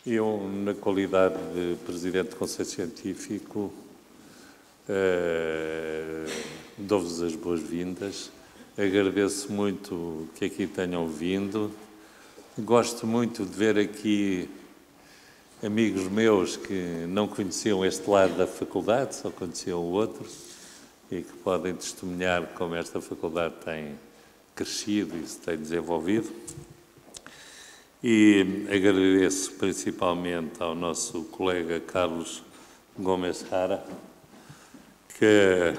Eu, na qualidade de Presidente do Conselho Científico, dou-vos as boas-vindas. Agradeço muito que aqui tenham vindo. Gosto muito de ver aqui amigos meus que não conheciam este lado da faculdade, só conheciam o outro, e que podem testemunhar como esta faculdade tem crescido e se tem desenvolvido. E agradeço principalmente ao nosso colega Carlos Gomes Jara, que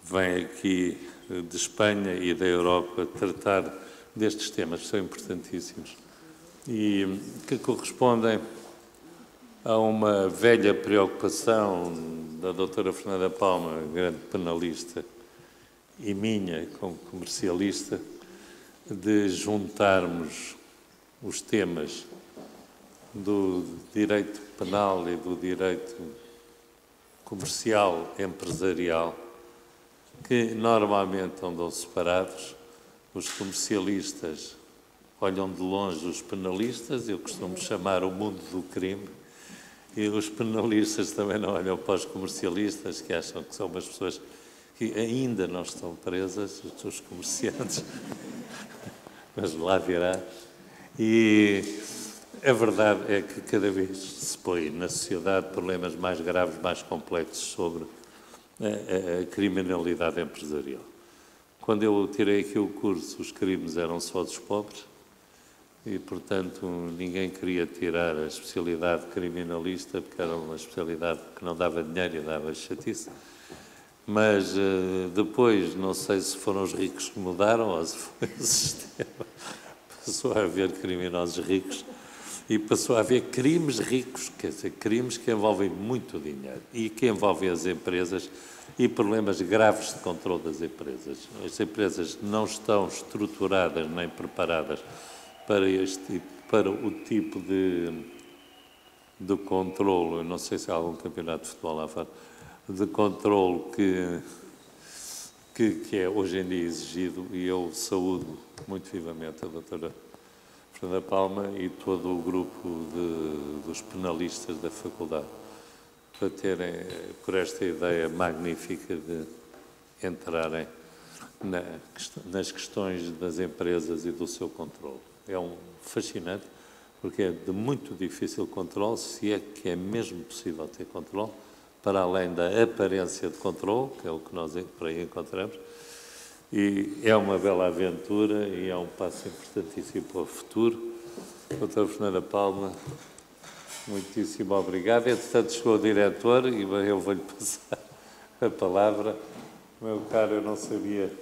vem aqui de Espanha e da Europa tratar destes temas que são importantíssimos e que correspondem a uma velha preocupação da doutora Fernanda Palma, grande penalista, e minha, como comercialista, de juntarmos os temas do direito penal e do direito comercial, empresarial, que normalmente andam separados. Os comercialistas olham de longe os penalistas, eu costumo chamar o mundo do crime, e os penalistas também não olham para os comercialistas, que acham que são umas pessoas que ainda não estão presas, os comerciantes, mas lá virá. E a verdade é que cada vez se põe na sociedade problemas mais graves, mais complexos sobre a criminalidade empresarial. Quando eu tirei aqui o curso, os crimes eram só dos pobres e, portanto, ninguém queria tirar a especialidade criminalista porque era uma especialidade que não dava dinheiro e dava chatice. Mas depois, não sei se foram os ricos que mudaram ou se foi o sistema, passou a haver criminosos ricos e passou a haver crimes ricos, quer dizer, crimes que envolvem muito dinheiro e que envolvem as empresas e problemas graves de controle das empresas. As empresas não estão estruturadas nem preparadas para o tipo de controle, não sei se há algum campeonato de futebol lá fora, de controle que é hoje em dia exigido, e eu saúdo muito vivamente a doutora Fernanda Palma e todo o grupo dos penalistas da faculdade, para terem, por esta ideia magnífica de entrarem nas questões das empresas e do seu controle. É fascinante, porque é de muito difícil controle, se é que é mesmo possível ter controle, para além da aparência de controle, que é o que nós por aí encontramos, e é uma bela aventura e é um passo importantíssimo para o futuro. Doutora Fernanda Palma, muitíssimo obrigado. Entretanto, chegou o diretor e eu vou-lhe passar a palavra. Meu caro, eu não sabia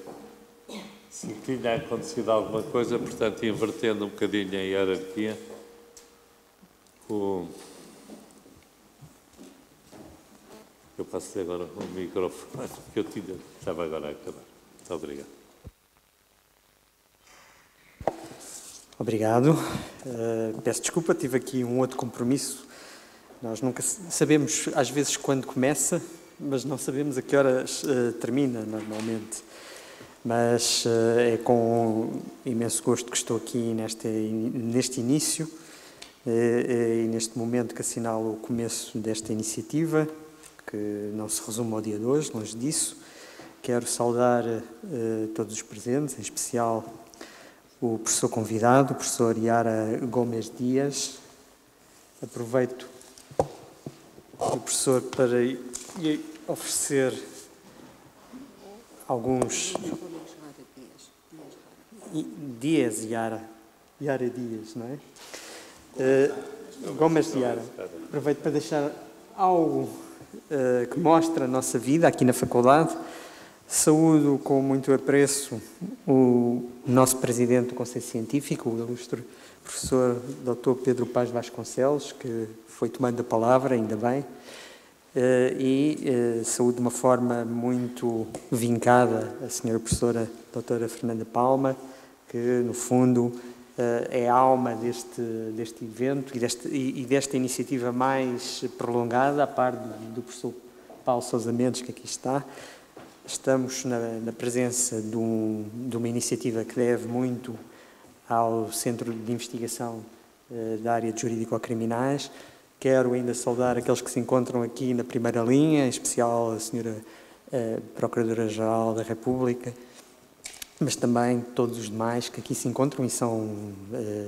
se tinha acontecido alguma coisa, portanto, invertendo um bocadinho a hierarquia, eu passo agora o microfone que eu estava agora a acabar. Muito obrigado. Obrigado. Peço desculpa, tive aqui um outro compromisso. Nós nunca sabemos, às vezes, quando começa, mas não sabemos a que horas termina, normalmente. Mas é com imenso gosto que estou aqui neste início e neste momento que assinalo o começo desta iniciativa, que não se resume ao dia de hoje, longe disso. Quero saudar todos os presentes, em especial o professor convidado, o professor Yara Gomes Dias. Aproveito o professor para lhe oferecer alguns... Dias, Yara Dias, não é? Gomes Yara. Aproveito para deixar algo que mostra a nossa vida aqui na faculdade. Saúdo com muito apreço o nosso presidente do Conselho Científico, o ilustre professor Dr. Pedro Paz Vasconcelos, que foi tomando a palavra, ainda bem, e saúdo de uma forma muito vincada a senhora professora doutora Fernanda Palma, que no fundo é a alma deste evento e desta iniciativa mais prolongada, a par do professor Paulo Sousa Mendes, que aqui está. Estamos na presença de uma iniciativa que deve muito ao Centro de Investigação da área de jurídico-criminais. Quero ainda saudar aqueles que se encontram aqui na primeira linha, em especial a Sra. Procuradora-Geral da República, mas também todos os demais que aqui se encontram e são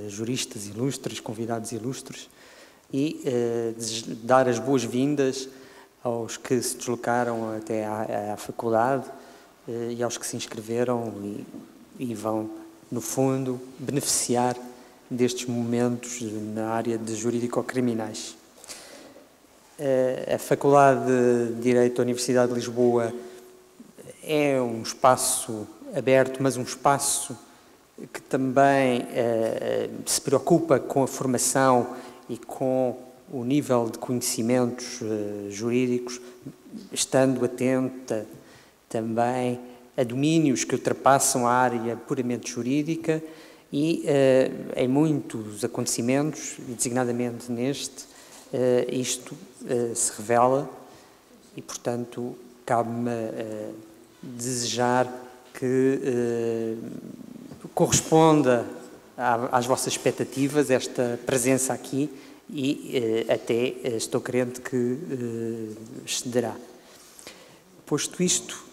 juristas ilustres, convidados ilustres, e dar as boas-vindas aos que se deslocaram até à faculdade e aos que se inscreveram e vão, no fundo, beneficiar destes momentos na área de jurídico-criminais. A Faculdade de Direito da Universidade de Lisboa é um espaço aberto, mas um espaço que também se preocupa com a formação e com o nível de conhecimentos jurídicos, estando atenta também a domínios que ultrapassam a área puramente jurídica e em muitos acontecimentos, e designadamente neste, isto se revela e, portanto, cabe-me desejar que corresponda às vossas expectativas esta presença aqui e até estou crente que excederá. Posto isto,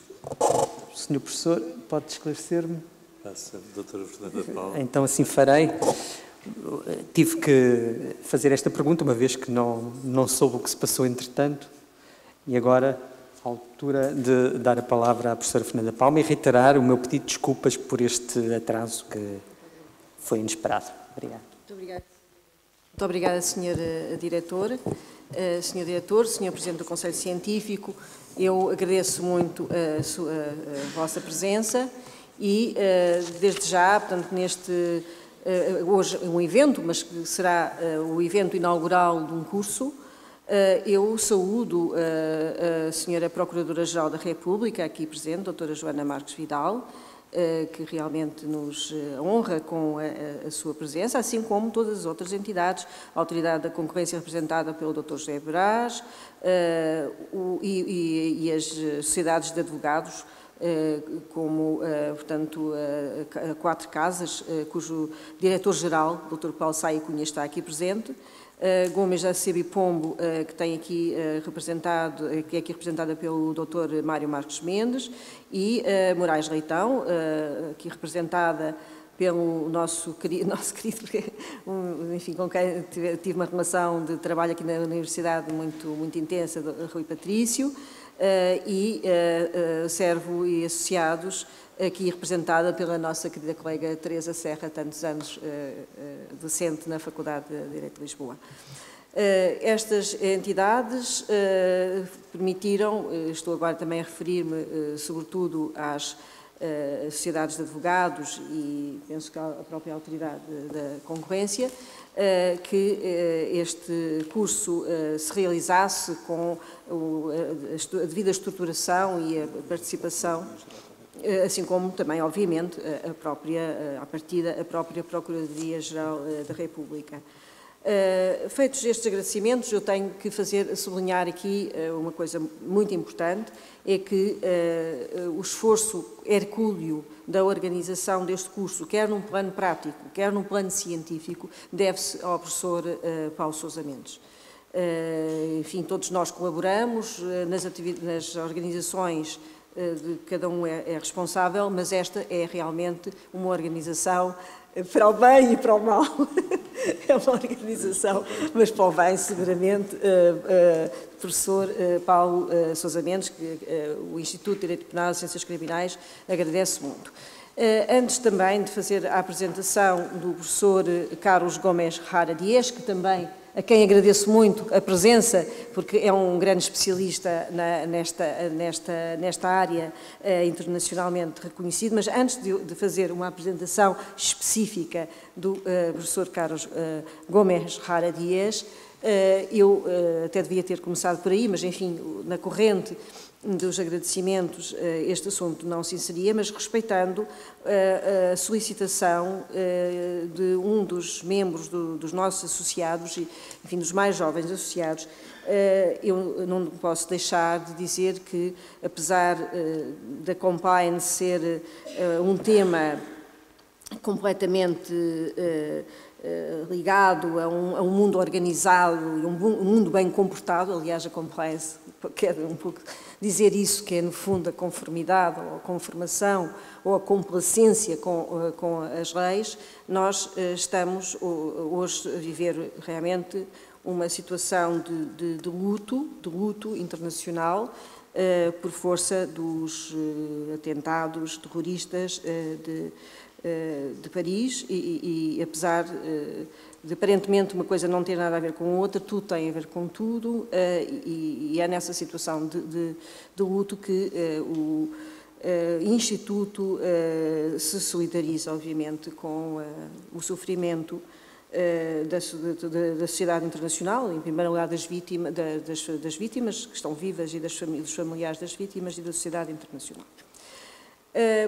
Sr. Professor, pode esclarecer-me? Passa, Doutora Fernanda Paula. Então assim farei. Tive que fazer esta pergunta, uma vez que não soube o que se passou entretanto, e agora, à altura de dar a palavra à professora Fernanda Palma e reiterar o meu pedido de desculpas por este atraso que foi inesperado. Obrigado. Muito obrigada. Muito obrigada, Sr. Diretor. Sr. Diretor, Sr. Presidente do Conselho Científico, eu agradeço muito a vossa presença e, desde já, portanto, neste... hoje é um evento, mas que será o evento inaugural de um curso. Eu saúdo a Sra. Procuradora-Geral da República, aqui presente, doutora Joana Marques Vidal, que realmente nos honra com a sua presença, assim como todas as outras entidades, a Autoridade da Concorrência representada pelo Dr. José Brás e as sociedades de advogados, como, portanto, a Quatro Casas, cujo diretor-geral, Dr. Paulo Saia Cunha, está aqui presente, Gomes Acebi Pombo, que tem aqui representado, que é aqui representada pelo Dr. Mário Marques Mendes, e Moraes Leitão, aqui representada pelo nosso querido, enfim, com quem tive uma relação de trabalho aqui na Universidade muito intensa, Rui Patrício, e Servo e Associados, aqui representada pela nossa querida colega Teresa Serra, tantos anos docente na Faculdade de Direito de Lisboa. Estas entidades permitiram, estou agora também a referir-me sobretudo às sociedades de advogados e penso que à própria Autoridade da Concorrência, que este curso se realizasse com a devida estruturação e a participação, assim como também, obviamente, à partida, a própria Procuradoria-Geral da República. Feitos estes agradecimentos, eu tenho que sublinhar aqui uma coisa muito importante, é que o esforço hercúleo da organização deste curso, quer num plano prático, quer num plano científico, deve-se ao professor Paulo Sousa Mendes. Enfim, todos nós colaboramos nas organizações de cada um é responsável, mas esta é realmente uma organização para o bem e para o mal. É uma organização, mas para o bem, seguramente, professor Paulo Sousa Mendes, que o Instituto de Direito Penal e Ciências Criminais agradece muito. Antes também de fazer a apresentação do professor Carlos Gomes Rara Dias, que também, a quem agradeço muito a presença, porque é um grande especialista nesta área internacionalmente reconhecido, mas antes de fazer uma apresentação específica do professor Carlos Gomes Rara Dias, eu até devia ter começado por aí, mas enfim, na corrente dos agradecimentos, este assunto não se inseria, mas respeitando a solicitação de um dos membros dos nossos associados, e, enfim, dos mais jovens associados, eu não posso deixar de dizer que, apesar da compliance ser um tema completamente ligado a um mundo organizado e um mundo bem comportado. Aliás, a compliance quer um pouco dizer isso, que é no fundo a conformidade ou a conformação ou a complacência com as leis. Nós estamos hoje a viver realmente uma situação de luto internacional por força dos atentados terroristas de Paris e apesar de aparentemente uma coisa não ter nada a ver com outra, tudo tem a ver com tudo e é nessa situação de luto que o Instituto se solidariza, obviamente, com o sofrimento da sociedade internacional, em primeiro lugar das vítimas que estão vivas e dos familiares das vítimas e da sociedade internacional.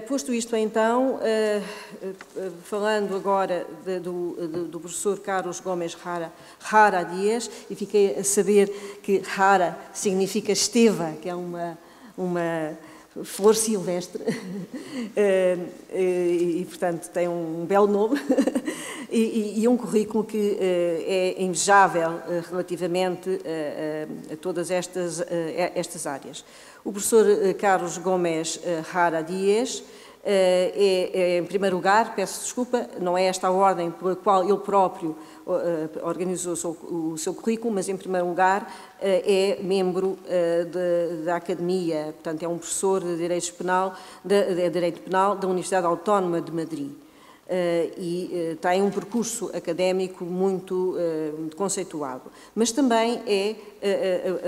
Posto isto, então, falando agora do professor Carlos Gomes Jara Dias, e fiquei a saber que Jara significa esteva, que é uma flor silvestre, e, portanto, tem um belo nome, e um currículo que é invejável relativamente a todas estas áreas. O professor Carlos Gomes Jara Dias em primeiro lugar, peço desculpa, não é esta a ordem pela qual ele próprio organizou o seu currículo, mas em primeiro lugar é membro da Academia, portanto é um professor de Direito Penal da Universidade Autónoma de Madrid. E tem um percurso académico muito conceituado. Mas também é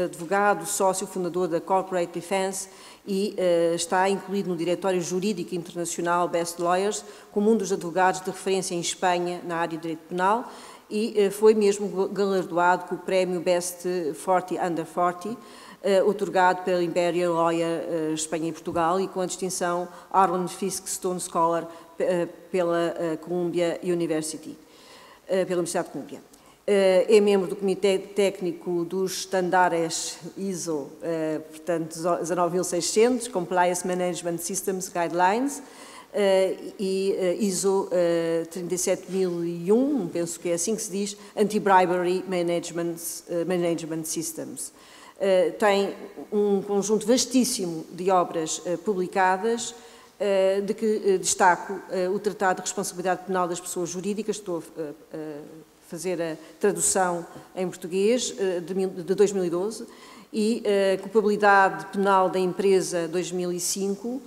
advogado, sócio fundador da Corporate Defense e está incluído no Diretório Jurídico Internacional Best Lawyers como um dos advogados de referência em Espanha na área de direito penal e foi mesmo galardoado com o prémio Best 40 Under 40, otorgado pela Imperial Lawyer Espanha e Portugal e com a distinção Arlen Fisk Stone Scholar pela Columbia University, pela Universidade de Columbia. É membro do Comitê Técnico dos Estándares ISO, portanto, 19600, Compliance Management Systems Guidelines, e ISO 37001, penso que é assim que se diz, Anti-Bribery Management Systems. Tem um conjunto vastíssimo de obras publicadas, de que destaco o Tratado de Responsabilidade Penal das Pessoas Jurídicas, estou a fazer a tradução em português, de 2012, e Culpabilidade Penal da Empresa, 2005,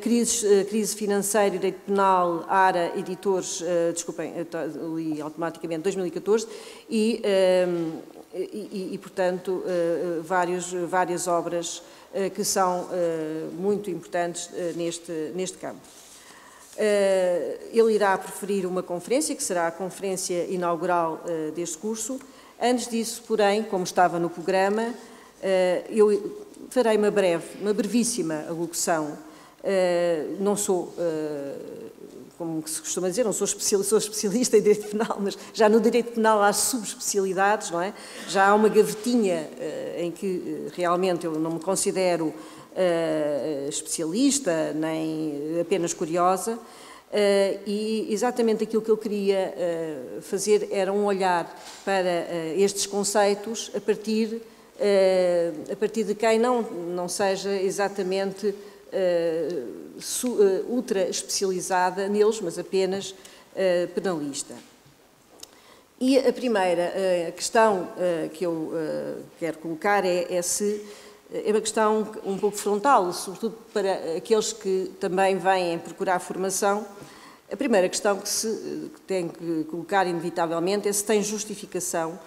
Crise Financeira e Direito Penal, ARA, Editores, desculpem, li automaticamente, 2014, e portanto, várias obras que são muito importantes neste campo. Ele irá proferir uma conferência, que será a conferência inaugural deste curso. Antes disso, porém, como estava no programa, eu farei uma brevíssima alocução. Não sou, como se costuma dizer, não sou especialista em direito penal, mas já no direito penal há subespecialidades, não é? Já há uma gavetinha em que realmente eu não me considero especialista, nem apenas curiosa, e exatamente aquilo que eu queria fazer era um olhar para estes conceitos a partir de quem não seja exatamente ultra especializada neles, mas apenas penalista. E a primeira questão que eu quero colocar é uma questão um pouco frontal, sobretudo para aqueles que também vêm procurar formação. A primeira questão que se tem que colocar inevitavelmente é se tem justificação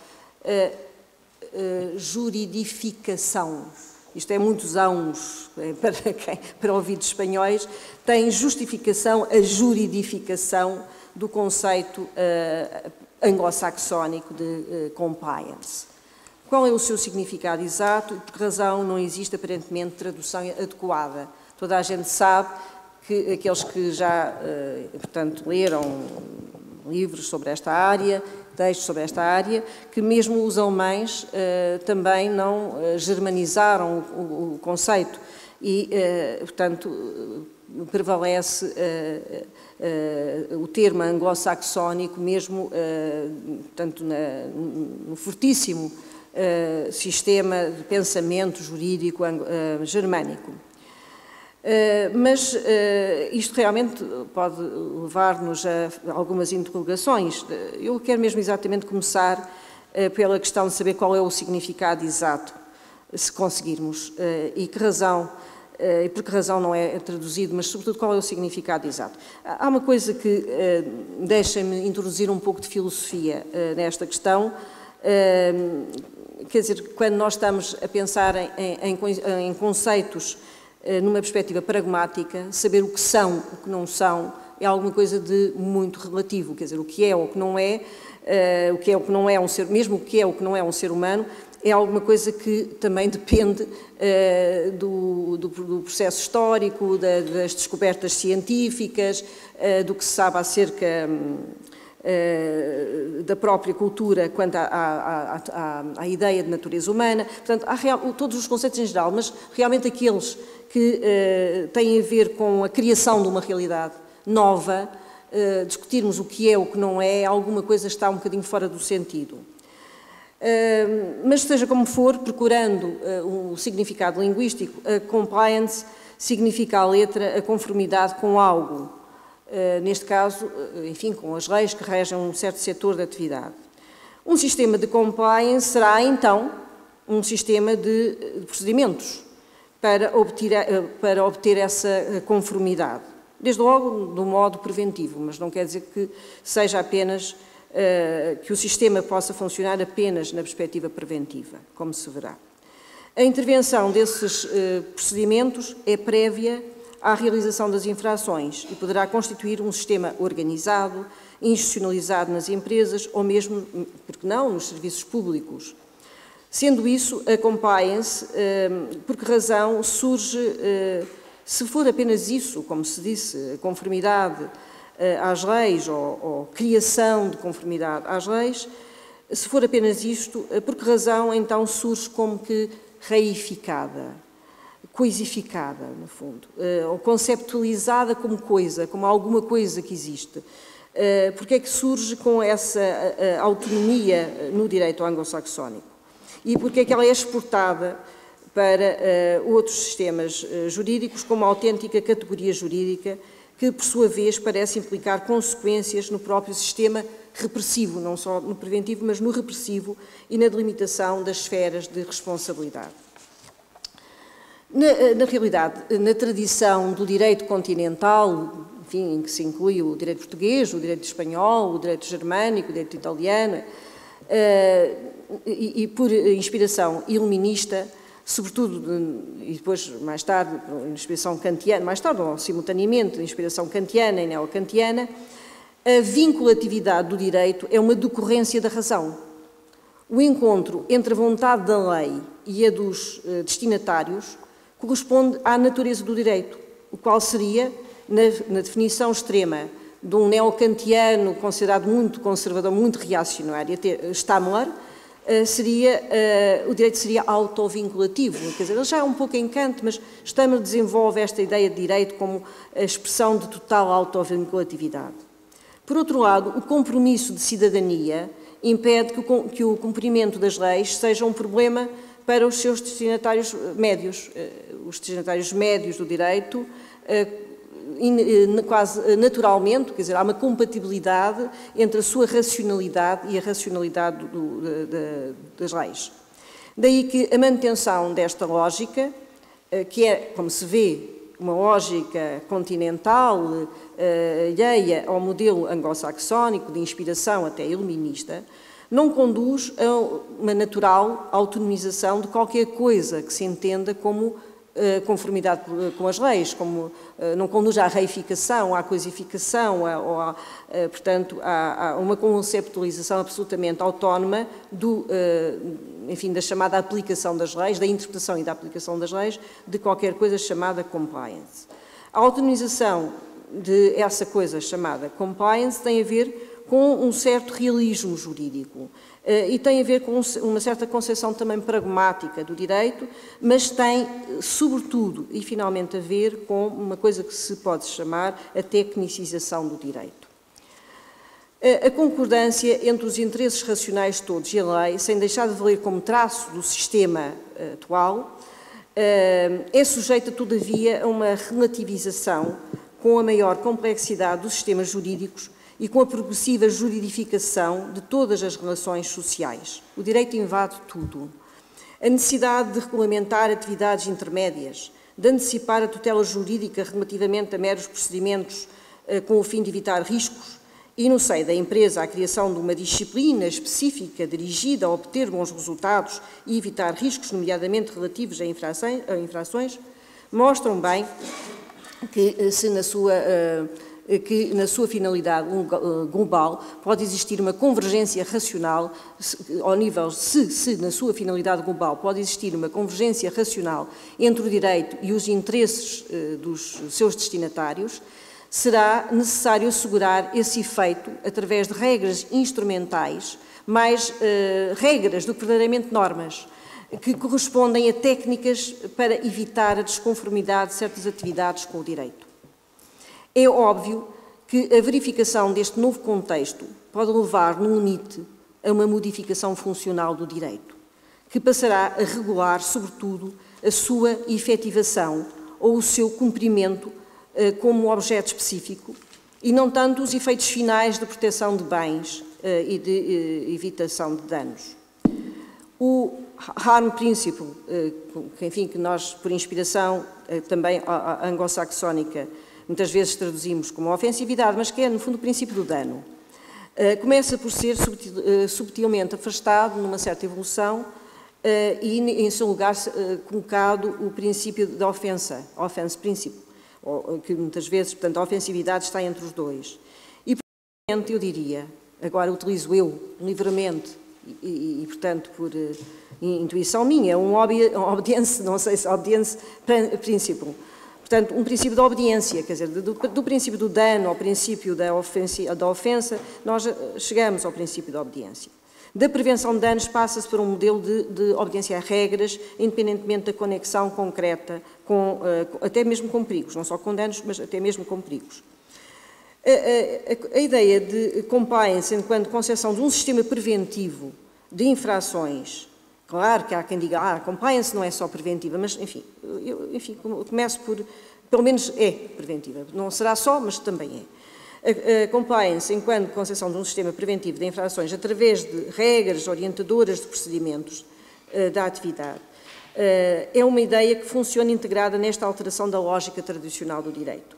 juridificação. Isto é muitos anos para ouvidos espanhóis, tem justificação a juridificação do conceito anglo-saxónico de compliance. Qual é o seu significado exato e por que razão não existe aparentemente tradução adequada? Toda a gente sabe que aqueles que já, portanto, leram livros sobre esta área, textos sobre esta área, que mesmo os alemães também não germanizaram o conceito e, portanto, prevalece o termo anglo-saxónico, mesmo tanto no fortíssimo sistema de pensamento jurídico germânico. Mas isto realmente pode levar-nos a algumas interrogações. Eu quero mesmo exatamente começar pela questão de saber qual é o significado exato, se conseguirmos, e que razão, e por que razão não é traduzido, mas sobretudo qual é o significado exato. Há uma coisa que deixa-me introduzir um pouco de filosofia nesta questão. Quer dizer, quando nós estamos a pensar em conceitos numa perspectiva pragmática, saber o que são, o que não são, é alguma coisa de muito relativo. Quer dizer, o que é ou o que não é, o que é ou o que não é um ser, mesmo o que é ou o que não é um ser humano, é alguma coisa que também depende do processo histórico, das descobertas científicas, do que se sabe acerca da própria cultura quanto à ideia de natureza humana. Portanto, há todos os conceitos em geral, mas realmente aqueles que têm a ver com a criação de uma realidade nova, discutirmos o que é ou o que não é, alguma coisa está um bocadinho fora do sentido. Mas seja como for, procurando o significado linguístico, a compliance significa à letra a conformidade com algo. Neste caso, enfim, com as leis que regem um certo setor de atividade. Um sistema de compliance será, então, um sistema de procedimentos para obter essa conformidade. Desde logo, do modo preventivo, mas não quer dizer que seja apenas, que o sistema possa funcionar apenas na perspectiva preventiva, como se verá. A intervenção desses procedimentos é prévia à realização das infrações e poderá constituir um sistema organizado, institucionalizado nas empresas ou mesmo, por que não, nos serviços públicos. Sendo isso, a compliance, por que razão surge, se for apenas isso, como se disse, conformidade às leis ou criação de conformidade às leis, se for apenas isto, por que razão então surge como que reificada, coisificada, no fundo, ou conceptualizada como coisa, como alguma coisa que existe. Porque é que surge com essa autonomia no direito anglo-saxónico? E porque é que ela é exportada para outros sistemas jurídicos como autêntica categoria jurídica, que, por sua vez, parece implicar consequências no próprio sistema repressivo, não só no preventivo, mas no repressivo e na delimitação das esferas de responsabilidade. Na realidade, na tradição do direito continental, enfim, em que se inclui o direito português, o direito espanhol, o direito germânico, o direito italiano, e por inspiração iluminista, sobretudo, e depois mais tarde, inspiração kantiana, mais tarde ou simultaneamente, inspiração kantiana e neocantiana, a vinculatividade do direito é uma decorrência da razão. O encontro entre a vontade da lei e a dos destinatários corresponde à natureza do direito, o qual seria, na definição extrema de um neocantiano considerado muito conservador, muito reacionário, até Stammler, o direito seria autovinculativo. Quer dizer, ele já é um pouco em Kant, mas Stammler desenvolve esta ideia de direito como a expressão de total autovinculatividade. Por outro lado, o compromisso de cidadania impede que o cumprimento das leis seja um problema para os seus destinatários médios. Os destinatários médios do direito, quase naturalmente, quer dizer, há uma compatibilidade entre a sua racionalidade e a racionalidade das leis. Daí que a manutenção desta lógica, que é, como se vê, uma lógica continental, alheia ao modelo anglo-saxónico, de inspiração até iluminista, não conduz a uma natural autonomização de qualquer coisa que se entenda como conformidade com as leis, como não conduz à reificação, à coisificação, portanto, a uma conceptualização absolutamente autónoma enfim, da chamada aplicação das leis, da interpretação e da aplicação das leis, de qualquer coisa chamada compliance. A autonomização de essa coisa chamada compliance tem a ver com um certo realismo jurídico e tem a ver com uma certa concepção também pragmática do direito, mas tem, sobretudo e finalmente, a ver com uma coisa que se pode chamar a tecnicização do direito. A concordância entre os interesses racionais todos e a lei, sem deixar de valer como traço do sistema atual, é sujeita, todavia, a uma relativização com a maior complexidade dos sistemas jurídicos e com a progressiva juridificação de todas as relações sociais. O direito invade tudo. A necessidade de regulamentar atividades intermédias, de antecipar a tutela jurídica relativamente a meros procedimentos com o fim de evitar riscos, e no seio da empresa a criação de uma disciplina específica dirigida a obter bons resultados e evitar riscos, nomeadamente relativos a infrações, mostram bem que na sua finalidade global pode existir uma convergência racional, ao nível, se na sua finalidade global pode existir uma convergência racional entre o direito e os interesses dos seus destinatários, será necessário assegurar esse efeito através de regras instrumentais, mais regras do que verdadeiramente normas, que correspondem a técnicas para evitar a desconformidade de certas atividades com o direito. É óbvio que a verificação deste novo contexto pode levar, no limite, a uma modificação funcional do direito, que passará a regular, sobretudo, a sua efetivação ou o seu cumprimento como objeto específico e não tanto os efeitos finais de proteção de bens e de evitação de danos. O harm principle, que nós, por inspiração também anglo-saxónica, muitas vezes traduzimos como ofensividade, mas que é, no fundo, o princípio do dano, começa por ser subtilmente afastado numa certa evolução e, em seu lugar, colocado o princípio da ofensa, offense principle, que muitas vezes, portanto, a ofensividade está entre os dois. E, portanto, eu diria, agora utilizo eu livremente e portanto, por intuição minha, um obedience, não sei se obedience principle. Portanto, um princípio da obediência, quer dizer, do princípio do dano ao princípio da ofensa, nós chegamos ao princípio da obediência. Da prevenção de danos passa-se para um modelo de obediência a regras, independentemente da conexão concreta, até mesmo com perigos, não só com danos, mas até mesmo com perigos. A ideia de compliance enquanto concepção de um sistema preventivo de infrações, claro que há quem diga, compliance não é só preventiva, mas, enfim, eu começo por, pelo menos é preventiva, não será só, mas também é. A compliance, enquanto concepção de um sistema preventivo de infrações, através de regras orientadoras de procedimentos da atividade, é uma ideia que funciona integrada nesta alteração da lógica tradicional do direito.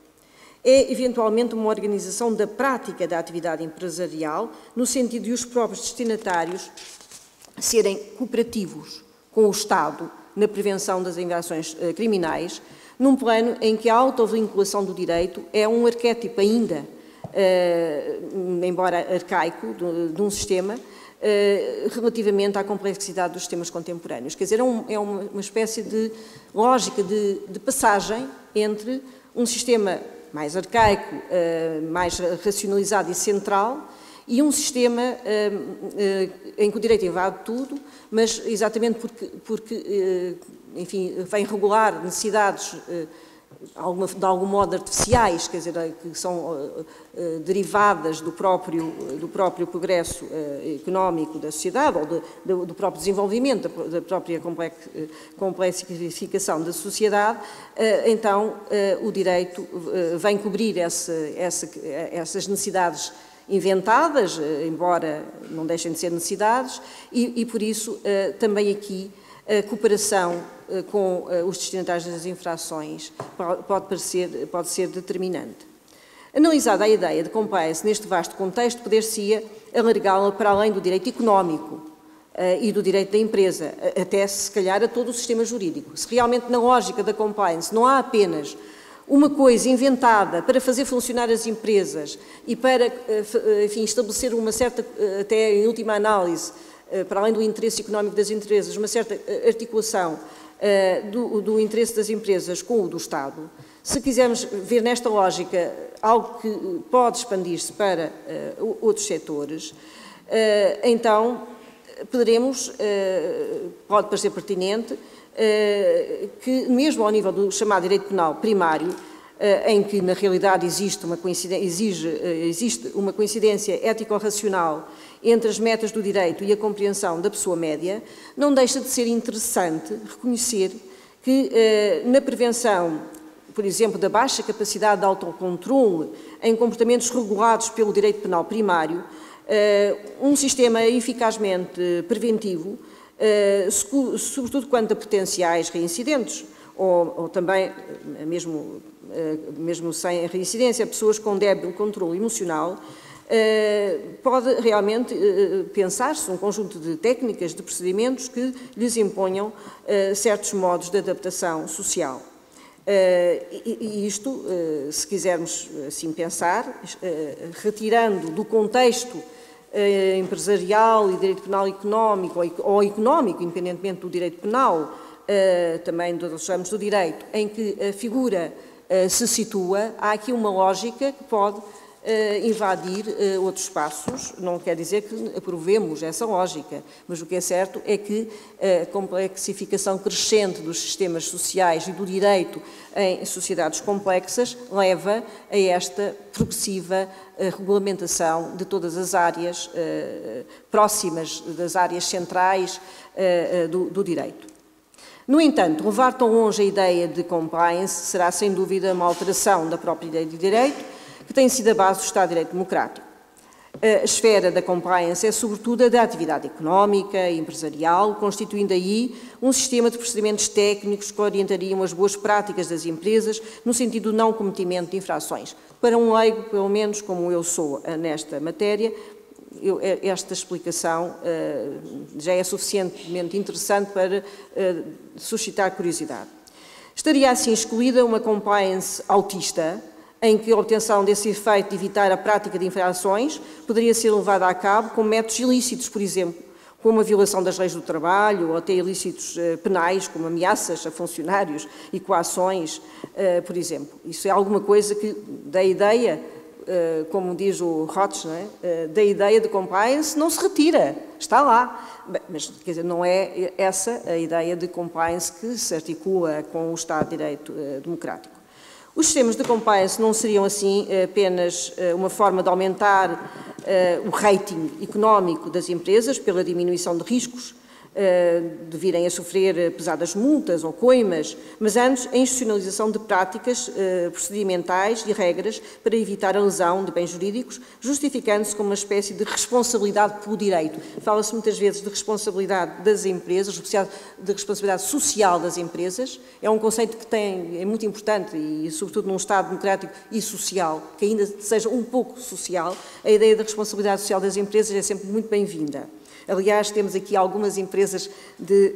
É, eventualmente, uma organização da prática da atividade empresarial, no sentido de os próprios destinatários serem cooperativos com o Estado na prevenção das infrações criminais, num plano em que a autovinculação do direito é um arquétipo ainda, embora arcaico, de um sistema, relativamente à complexidade dos sistemas contemporâneos. Quer dizer, é uma espécie de lógica de passagem entre um sistema mais arcaico, mais racionalizado e central, e um sistema em que o direito invade tudo, mas exatamente porque enfim, vem regular necessidades de algum modo artificiais, quer dizer, que são derivadas do próprio progresso económico da sociedade ou do próprio desenvolvimento, da própria complexificação da sociedade, então o direito vem cobrir essas necessidades inventadas, embora não deixem de ser necessidades, e por isso também aqui a cooperação com os destinatários das infrações pode ser determinante. Analisada a ideia de compliance neste vasto contexto, poder-se-ia alargá-la para além do direito económico e do direito da empresa, até se calhar a todo o sistema jurídico. Se realmente na lógica da compliance não há apenas uma coisa inventada para fazer funcionar as empresas e para, enfim, estabelecer uma certa, até em última análise, para além do interesse económico das empresas, uma certa articulação do interesse das empresas com o do Estado, Se quisermos ver nesta lógica algo que pode expandir-se para outros setores, então poderemos, pode parecer pertinente, que mesmo ao nível do chamado direito penal primário, em que na realidade existe uma coincidência ético-racional entre as metas do direito e a compreensão da pessoa média, não deixa de ser interessante reconhecer que na prevenção, por exemplo, da baixa capacidade de autocontrole em comportamentos regulados pelo direito penal primário, um sistema eficazmente preventivo, sobretudo quanto a potenciais reincidentes, ou também, mesmo sem reincidência, pessoas com débil controle emocional, pode realmente pensar-se um conjunto de técnicas, de procedimentos que lhes imponham certos modos de adaptação social. E isto, se quisermos assim pensar, retirando do contexto empresarial e direito penal económico, ou económico, independentemente do direito penal, também dos ramos do direito, em que a figura se situa, há aqui uma lógica que pode invadir outros espaços. Não quer dizer que aprovemos essa lógica, mas o que é certo é que a complexificação crescente dos sistemas sociais e do direito em sociedades complexas leva a esta progressiva regulamentação de todas as áreas próximas das áreas centrais do direito. No entanto, levar tão longe a ideia de compliance será sem dúvida uma alteração da própria ideia de direito, que tem sido a base do Estado de Direito Democrático. A esfera da compliance é sobretudo a da atividade económica e empresarial, constituindo aí um sistema de procedimentos técnicos que orientariam as boas práticas das empresas no sentido do não cometimento de infrações. Para um leigo, pelo menos como eu sou nesta matéria, esta explicação já é suficientemente interessante para suscitar curiosidade. Estaria assim excluída uma compliance autista, em que a obtenção desse efeito de evitar a prática de infrações poderia ser levada a cabo com métodos ilícitos, por exemplo, como a violação das leis do trabalho, ou até ilícitos penais, como ameaças a funcionários e coações, por exemplo. Isso é alguma coisa que dá ideia, como diz o Roth, não é? Da ideia de compliance não se retira, está lá. Mas, quer dizer, não é essa a ideia de compliance que se articula com o Estado de Direito Democrático. Os sistemas de compliance não seriam, assim, apenas uma forma de aumentar o rating económico das empresas pela diminuição de riscos de virem a sofrer pesadas multas ou coimas, mas antes a institucionalização de práticas procedimentais e regras para evitar a lesão de bens jurídicos, justificando-se como uma espécie de responsabilidade pelo direito. Fala-se muitas vezes de responsabilidade das empresas, de responsabilidade social das empresas. É um conceito que é muito importante e, sobretudo, num Estado democrático e social, que ainda seja um pouco social, a ideia da responsabilidade social das empresas é sempre muito bem-vinda. Aliás, temos aqui algumas empresas de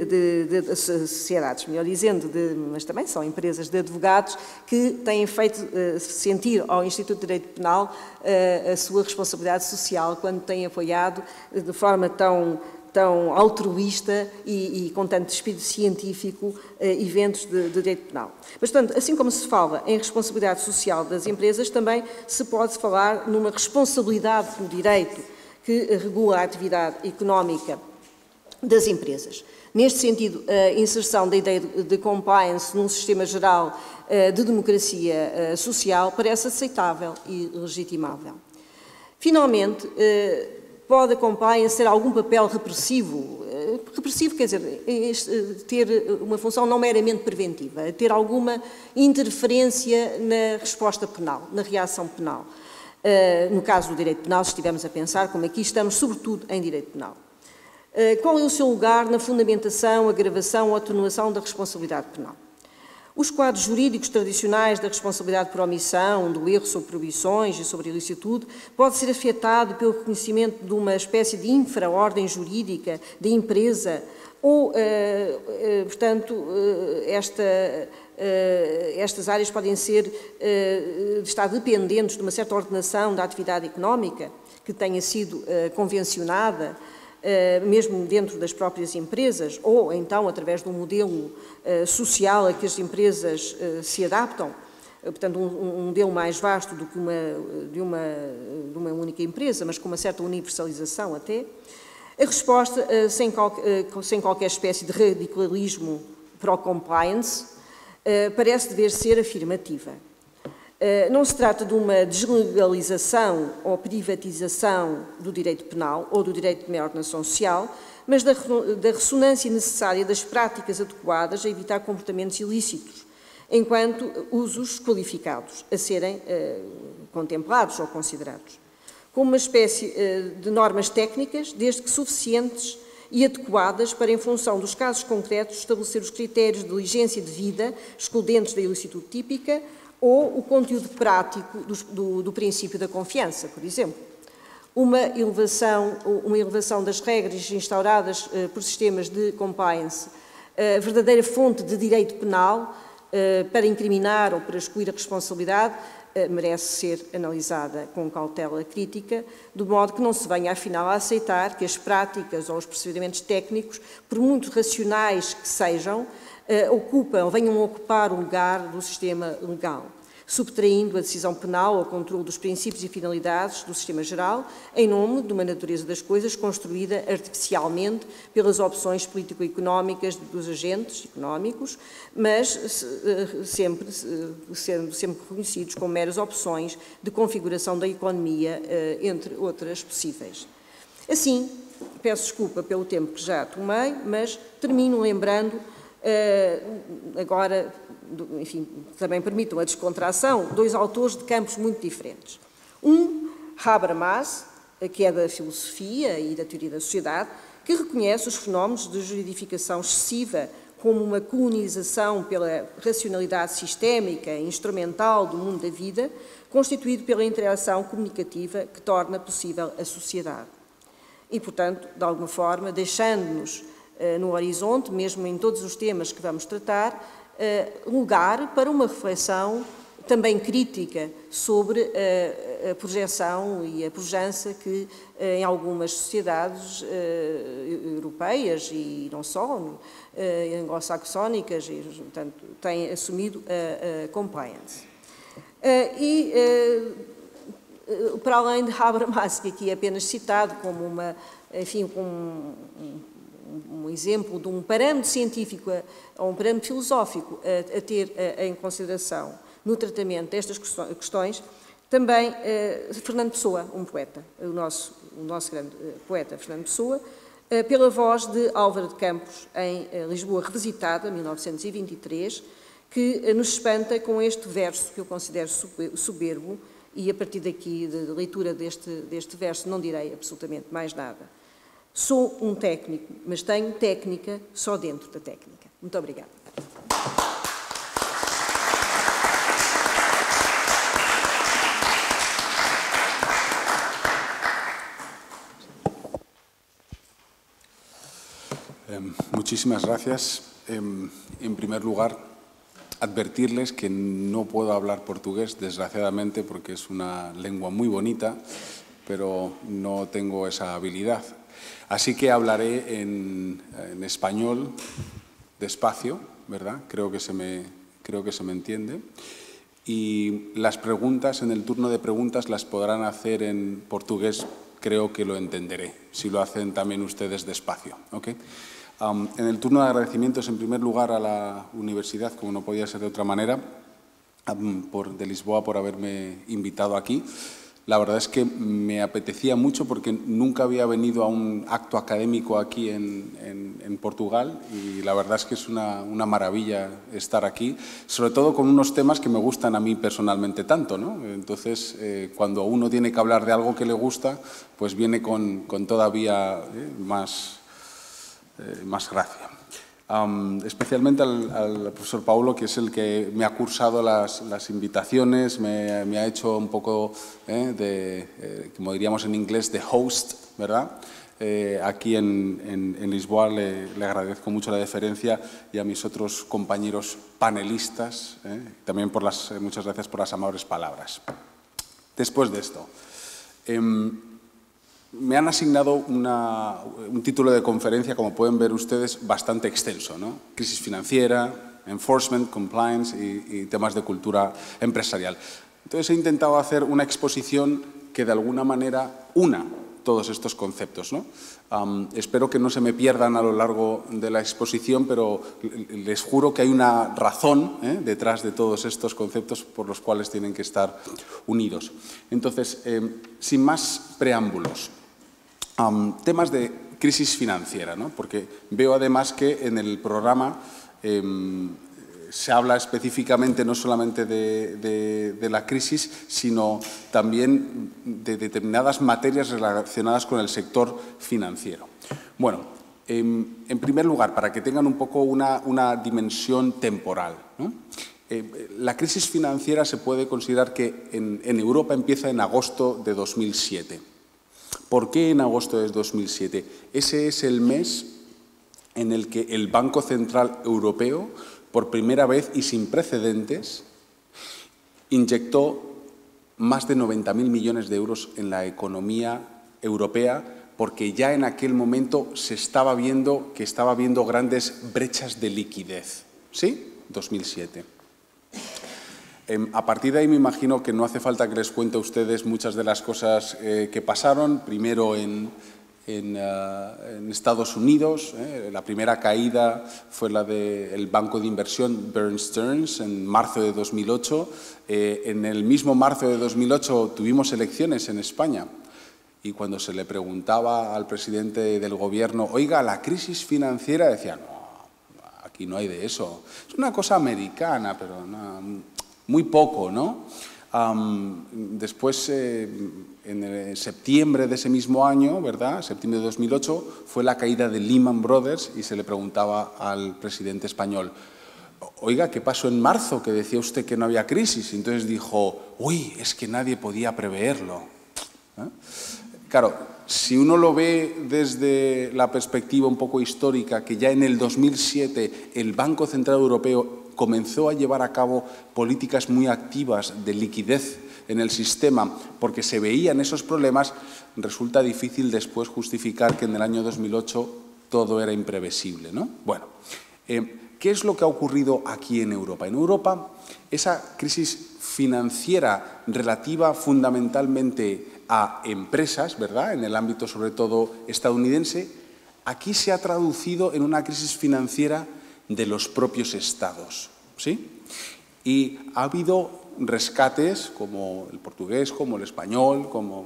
sociedades, melhor dizendo, mas também são empresas de advogados que têm feito sentir ao Instituto de Direito Penal a sua responsabilidade social quando têm apoiado de forma tão altruísta e com tanto espírito científico eventos de direito penal. Mas, portanto, assim como se fala em responsabilidade social das empresas, também se pode falar numa responsabilidade pelo direito que regula a atividade económica das empresas. Neste sentido, a inserção da ideia de compliance num sistema geral de democracia social parece aceitável e legitimável. Finalmente, pode a compliance ter algum papel repressivo? Repressivo quer dizer ter uma função não meramente preventiva, ter alguma interferência na resposta penal, na reação penal. No caso do direito penal, se estivermos a pensar, como aqui estamos, sobretudo em direito penal. Qual é o seu lugar na fundamentação, agravação ou atenuação da responsabilidade penal? Os quadros jurídicos tradicionais da responsabilidade por omissão, do erro sobre proibições e sobre ilicitude, pode ser afetado pelo reconhecimento de uma espécie de infra-ordem jurídica da empresa ou, portanto, estas áreas podem estar dependentes de uma certa ordenação da atividade económica que tenha sido convencionada, mesmo dentro das próprias empresas, ou então através de um modelo social a que as empresas se adaptam, portanto, um modelo mais vasto do que de uma única empresa, mas com uma certa universalização até. A resposta, sem qualquer espécie de radicalismo pró-compliance, parece dever ser afirmativa. Não se trata de uma deslegalização ou privatização do direito penal ou do direito de maior ordenação social, mas da ressonância necessária das práticas adequadas a evitar comportamentos ilícitos, enquanto usos qualificados a serem contemplados ou considerados. Como uma espécie de normas técnicas, desde que suficientes e adequadas para, em função dos casos concretos, estabelecer os critérios de diligência devida, excludentes da ilicitude típica, ou o conteúdo prático do princípio da confiança, por exemplo. Uma elevação das regras instauradas por sistemas de compliance, verdadeira fonte de direito penal para incriminar ou para excluir a responsabilidade, merece ser analisada com cautela crítica, de modo que não se venha, afinal, a aceitar que as práticas ou os procedimentos técnicos, por muito racionais que sejam, venham a ocupar o lugar do sistema legal, subtraindo a decisão penal ao controle dos princípios e finalidades do sistema geral, em nome de uma natureza das coisas construída artificialmente pelas opções político-económicas dos agentes económicos, mas sempre sendo reconhecidos como meras opções de configuração da economia, entre outras possíveis. Assim, peço desculpa pelo tempo que já tomei, mas termino lembrando, agora, enfim, também permitam a descontração, dois autores de campos muito diferentes. Habermas, que é da filosofia e da teoria da sociedade, que reconhece os fenómenos de juridificação excessiva como uma colonização pela racionalidade sistémica e instrumental do mundo da vida, constituído pela interação comunicativa que torna possível a sociedade. E, portanto, de alguma forma, deixando-nos no horizonte, mesmo em todos os temas que vamos tratar, lugar para uma reflexão também crítica sobre a projeção e a pujança que em algumas sociedades europeias e não só, anglo-saxónicas, portanto, têm assumido a compliance. Para além de Habermas, que aqui é apenas citado como um exemplo de um parâmetro científico ou um parâmetro filosófico a ter em consideração no tratamento destas questões, também Fernando Pessoa, um poeta, o nosso grande poeta Fernando Pessoa, pela voz de Álvaro de Campos, em Lisboa Revisitada, 1923, que nos espanta com este verso que eu considero soberbo, e a partir daqui, da leitura deste verso, não direi absolutamente mais nada. Sou um técnico, mas tenho técnica só dentro da técnica. Muito obrigada. Muchísimas gracias. En primer lugar, advertirles que no puedo hablar portugués, desgraciadamente, porque es una lengua muy bonita, pero no tengo esa habilidad. Así que hablaré en español despacio, ¿verdad? Creo que se me entiende. Y las preguntas, en el turno de preguntas, las podrán hacer en portugués, creo que lo entenderé, si lo hacen también ustedes despacio, ¿ok? En el turno de agradecimientos, en primer lugar, a la universidad, como no podía ser de otra manera, de Lisboa, por haberme invitado aquí. La verdad es que me apetecía mucho porque nunca había venido a un acto académico aquí en Portugal y la verdad es que es una maravilla estar aquí, sobre todo con unos temas que me gustan a mí personalmente tanto, ¿no? Entonces, cuando uno tiene que hablar de algo que le gusta, pues viene con todavía más gracia. Especialmente al profesor Paulo, que es el que me ha cursado las invitaciones, me ha hecho un poco como diríamos en inglés, de host, ¿verdad? Aquí en Lisboa le agradezco mucho la deferencia y a mis otros compañeros panelistas, también muchas gracias por las amables palabras. Después de esto, me han asignado un título de conferencia, como pueden ver ustedes, bastante extenso, ¿no? Crisis financiera, enforcement, compliance y temas de cultura empresarial. Entonces he intentado hacer una exposición que de alguna manera una todos estos conceptos, ¿no? Espero que no se me pierdan a lo largo de la exposición, pero les juro que hay una razón detrás de todos estos conceptos por los cuales tienen que estar unidos. Entonces, sin más preámbulos, temas de crisis financiera, ¿no? Porque veo además que en el programa se habla específicamente no solamente de la crisis, sino también de determinadas materias relacionadas con el sector financiero. Bueno, en primer lugar, para que tengan un poco una dimensión temporal, ¿no? La crisis financiera se puede considerar que en Europa empieza en agosto de 2007. ¿Por qué en agosto de 2007? Ese es el mes en el que el Banco Central Europeo, por primera vez y sin precedentes, inyectó más de 90.000 millones de euros en la economía europea, porque ya en aquel momento se estaba viendo que estaba habiendo grandes brechas de liquidez. ¿Sí? 2007. A partir de ahí me imagino que no hace falta que les cuente a ustedes muchas de las cosas que pasaron. Primero en Estados Unidos, la primera caída fue la del banco de inversión Bear Stearns en marzo de 2008. En el mismo marzo de 2008 tuvimos elecciones en España y cuando se le preguntaba al presidente del gobierno, oiga, la crisis financiera, decía, no, aquí no hay de eso. Es una cosa americana, pero muy poco, ¿no? Después, en septiembre de ese mismo año, ¿verdad?, septiembre de 2008, fue la caída de Lehman Brothers y se le preguntaba al presidente español, oiga, ¿qué pasó en marzo que decía usted que no había crisis? Y entonces dijo, uy, es que nadie podía preverlo. Claro, si uno lo ve desde la perspectiva un poco histórica, que ya en el 2007 el Banco Central Europeo comenzó a llevar a cabo políticas muy activas de liquidez en el sistema porque se veían esos problemas, resulta difícil después justificar que en el año 2008 todo era imprevisible, ¿no? Bueno, ¿qué es lo que ha ocurrido aquí en Europa? En Europa, esa crisis financiera relativa fundamentalmente a empresas, ¿verdad?, en el ámbito sobre todo estadounidense, aquí se ha traducido en una crisis financiera de los propios estados, ¿sí? Y ha habido rescates como el portugués, como el español, como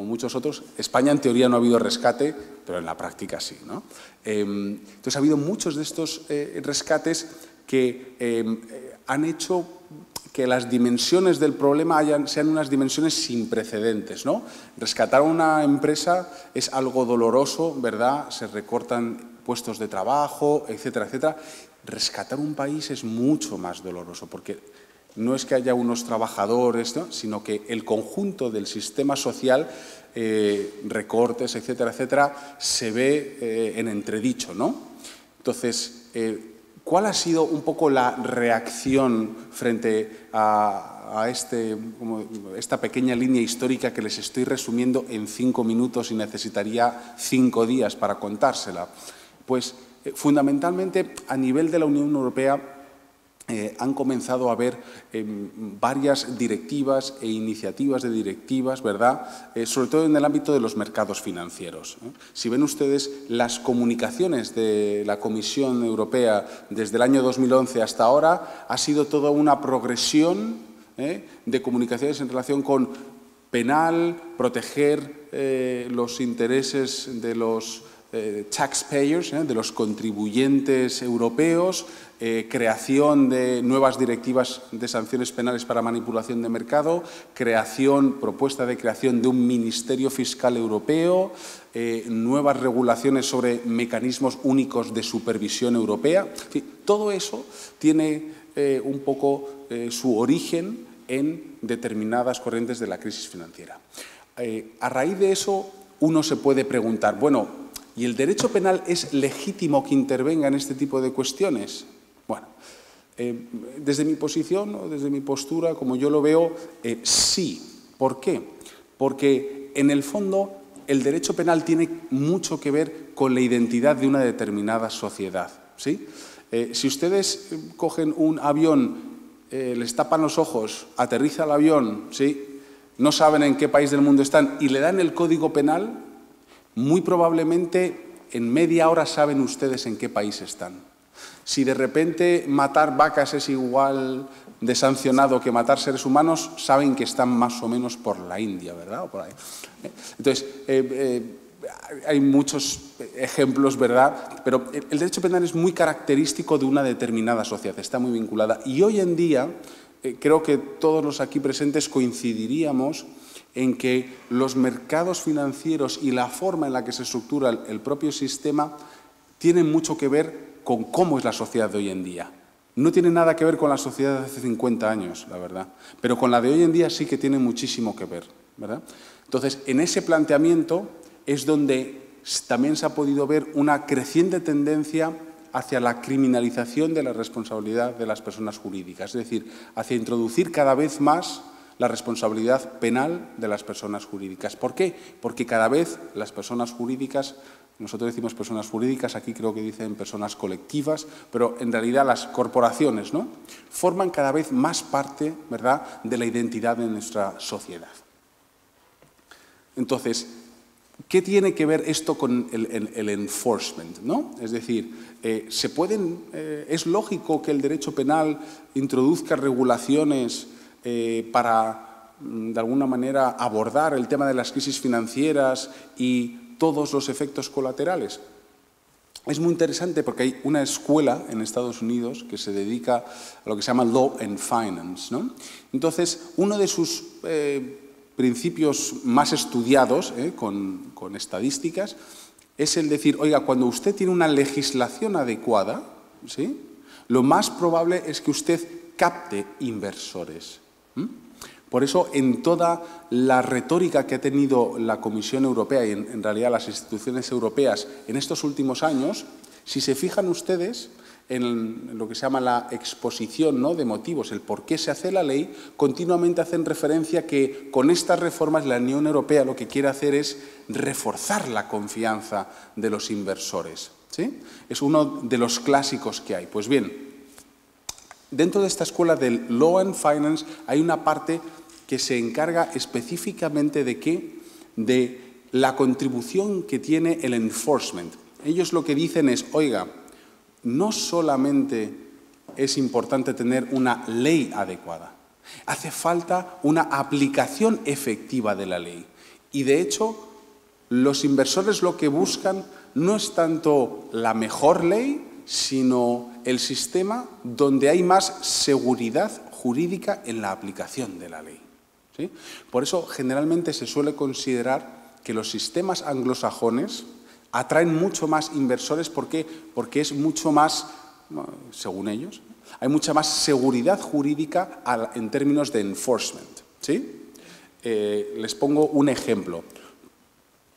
muchos otros. España en teoría no ha habido rescate, pero en la práctica sí, ¿no? Entonces ha habido muchos de estos rescates que han hecho que las dimensiones del problema sean unas dimensiones sin precedentes, ¿no? Rescatar una empresa es algo doloroso, ¿verdad? Se recortan puestos de trabajo, etcétera, etcétera. Rescatar un país es mucho más doloroso porque no es que haya unos trabajadores, ¿no?, sino que el conjunto del sistema social, recortes, etcétera, etcétera, se ve en entredicho, ¿no? Entonces, ¿cuál ha sido un poco la reacción frente a esta pequeña línea histórica que les estoy resumiendo en 5 minutos y necesitaría 5 días para contársela? Pues fundamentalmente a nivel de la Unión Europea han comenzado a haber varias directivas e iniciativas de directivas, ¿verdad?, sobre todo en el ámbito de los mercados financieros. Si ven ustedes las comunicaciones de la Comisión Europea desde el año 2011 hasta ahora, ha sido toda una progresión de comunicaciones en relación con penal, proteger los intereses de los taxpayers, de los contribuyentes europeos, creación de nuevas directivas de sanciones penales para manipulación de mercado, propuesta de creación de un ministerio fiscal europeo, nuevas regulaciones sobre mecanismos únicos de supervisión europea. En fin, todo eso tiene un poco su origen en determinadas corrientes de la crisis financiera. A raíz de eso, uno se puede preguntar, bueno, ¿y el derecho penal es legítimo que intervenga en este tipo de cuestiones? Bueno, desde mi posición o desde mi postura, como yo lo veo, sí. ¿Por qué? Porque en el fondo el derecho penal tiene mucho que ver con la identidad de una determinada sociedad, ¿sí? Si ustedes cogen un avión, les tapan los ojos, aterriza el avión, ¿sí?, no saben en qué país del mundo están y le dan el código penal, muy probablemente en media hora saben ustedes en qué país están. Si de repente matar vacas es igual de sancionado que matar seres humanos, saben que están más o menos por la India, ¿verdad? O por ahí. Entonces, hay muchos ejemplos, ¿verdad? Pero el derecho penal es muy característico de una determinada sociedad, está muy vinculada. Y hoy en día, creo que todos los aquí presentes coincidiríamos en que los mercados financieros y la forma en la que se estructura el propio sistema tienen mucho que ver con cómo es la sociedad de hoy en día. No tiene nada que ver con la sociedad de hace 50 años, la verdad. Pero con la de hoy en día sí que tiene muchísimo que ver, ¿verdad? Entonces, en ese planteamiento es donde también se ha podido ver una creciente tendencia hacia la criminalización de la responsabilidad de las personas jurídicas, es decir, hacia introducir cada vez más la responsabilidad penal de las personas jurídicas. ¿Por qué? Porque cada vez las personas jurídicas, nosotros decimos personas jurídicas, aquí creo que dicen personas colectivas, pero en realidad las corporaciones, ¿no?, forman cada vez más parte, ¿verdad?, de la identidad de nuestra sociedad. Entonces, ¿qué tiene que ver esto con el enforcement, ¿no? Es decir, es lógico que el derecho penal introduzca regulaciones para, de alguna manera, abordar el tema de las crisis financieras y todos los efectos colaterales. Es muy interesante porque hay una escuela en Estados Unidos que se dedica a lo que se llama Law and Finance, ¿no? Entonces, uno de sus principios más estudiados, con estadísticas, es el decir, oiga, cuando usted tiene una legislación adecuada, ¿sí?, lo más probable es que usted capte inversores. Por eso, en toda la retórica que ha tenido la Comisión Europea y en realidad las instituciones europeas en estos últimos años, si se fijan ustedes en lo que se llama la exposición, ¿no?, de motivos, el por qué se hace la ley, continuamente hacen referencia que con estas reformas la Unión Europea lo que quiere hacer es reforzar la confianza de los inversores, ¿sí? Es uno de los clásicos que hay. Pues bien, dentro de esta escuela del Law and Finance hay una parte que se encarga específicamente de ¿qué? De la contribución que tiene el enforcement. Ellos lo que dicen es, oiga, no solamente es importante tener una ley adecuada, hace falta una aplicación efectiva de la ley. Y de hecho, los inversores lo que buscan no es tanto la mejor ley, sino el sistema donde hay más seguridad jurídica en la aplicación de la ley, ¿sí? Por eso, generalmente se suele considerar que los sistemas anglosajones atraen mucho más inversores. ¿Por qué? Porque es mucho más, según ellos, hay mucha más seguridad jurídica en términos de enforcement, ¿sí? Les pongo un ejemplo.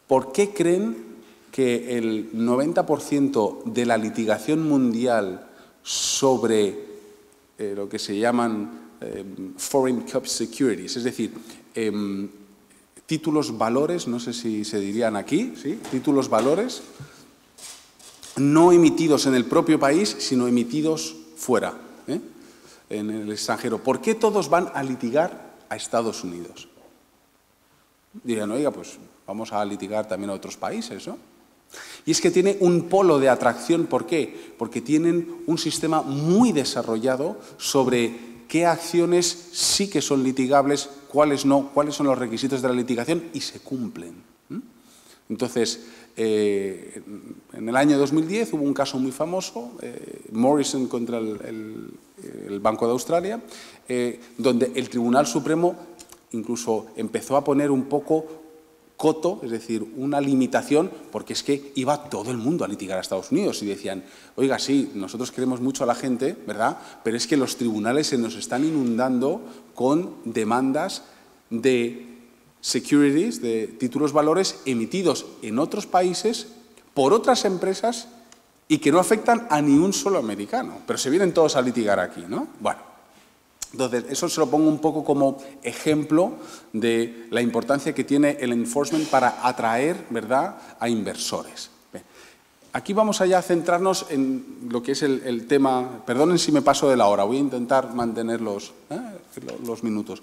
¿Por qué creen que el 90% de la litigación mundial sobre lo que se llaman foreign cup securities, es decir, títulos valores, no sé si se dirían aquí, ¿sí?, títulos valores, no emitidos en el propio país, sino emitidos fuera, en el extranjero? ¿Por qué todos van a litigar a Estados Unidos? Dirían, oiga, pues vamos a litigar también a otros países, ¿no? Y es que tiene un polo de atracción. ¿Por qué? Porque tienen un sistema muy desarrollado sobre qué acciones sí que son litigables, cuáles no, cuáles son los requisitos de la litigación y se cumplen. Entonces, en el año 2010 hubo un caso muy famoso, Morrison contra el Banco de Australia, donde el Tribunal Supremo incluso empezó a poner un poco coto, es decir, una limitación, porque es que iba todo el mundo a litigar a Estados Unidos y decían, oiga, sí, nosotros queremos mucho a la gente, ¿verdad?, pero es que los tribunales se nos están inundando con demandas de securities, de títulos valores emitidos en otros países por otras empresas y que no afectan a ni un solo americano, pero se vienen todos a litigar aquí, ¿no? Bueno. Entonces, eso se lo pongo un poco como ejemplo de la importancia que tiene el enforcement para atraer, ¿verdad?, a inversores. Aquí vamos allá a centrarnos en lo que es el tema. Perdonen si me paso de la hora, voy a intentar mantener los minutos.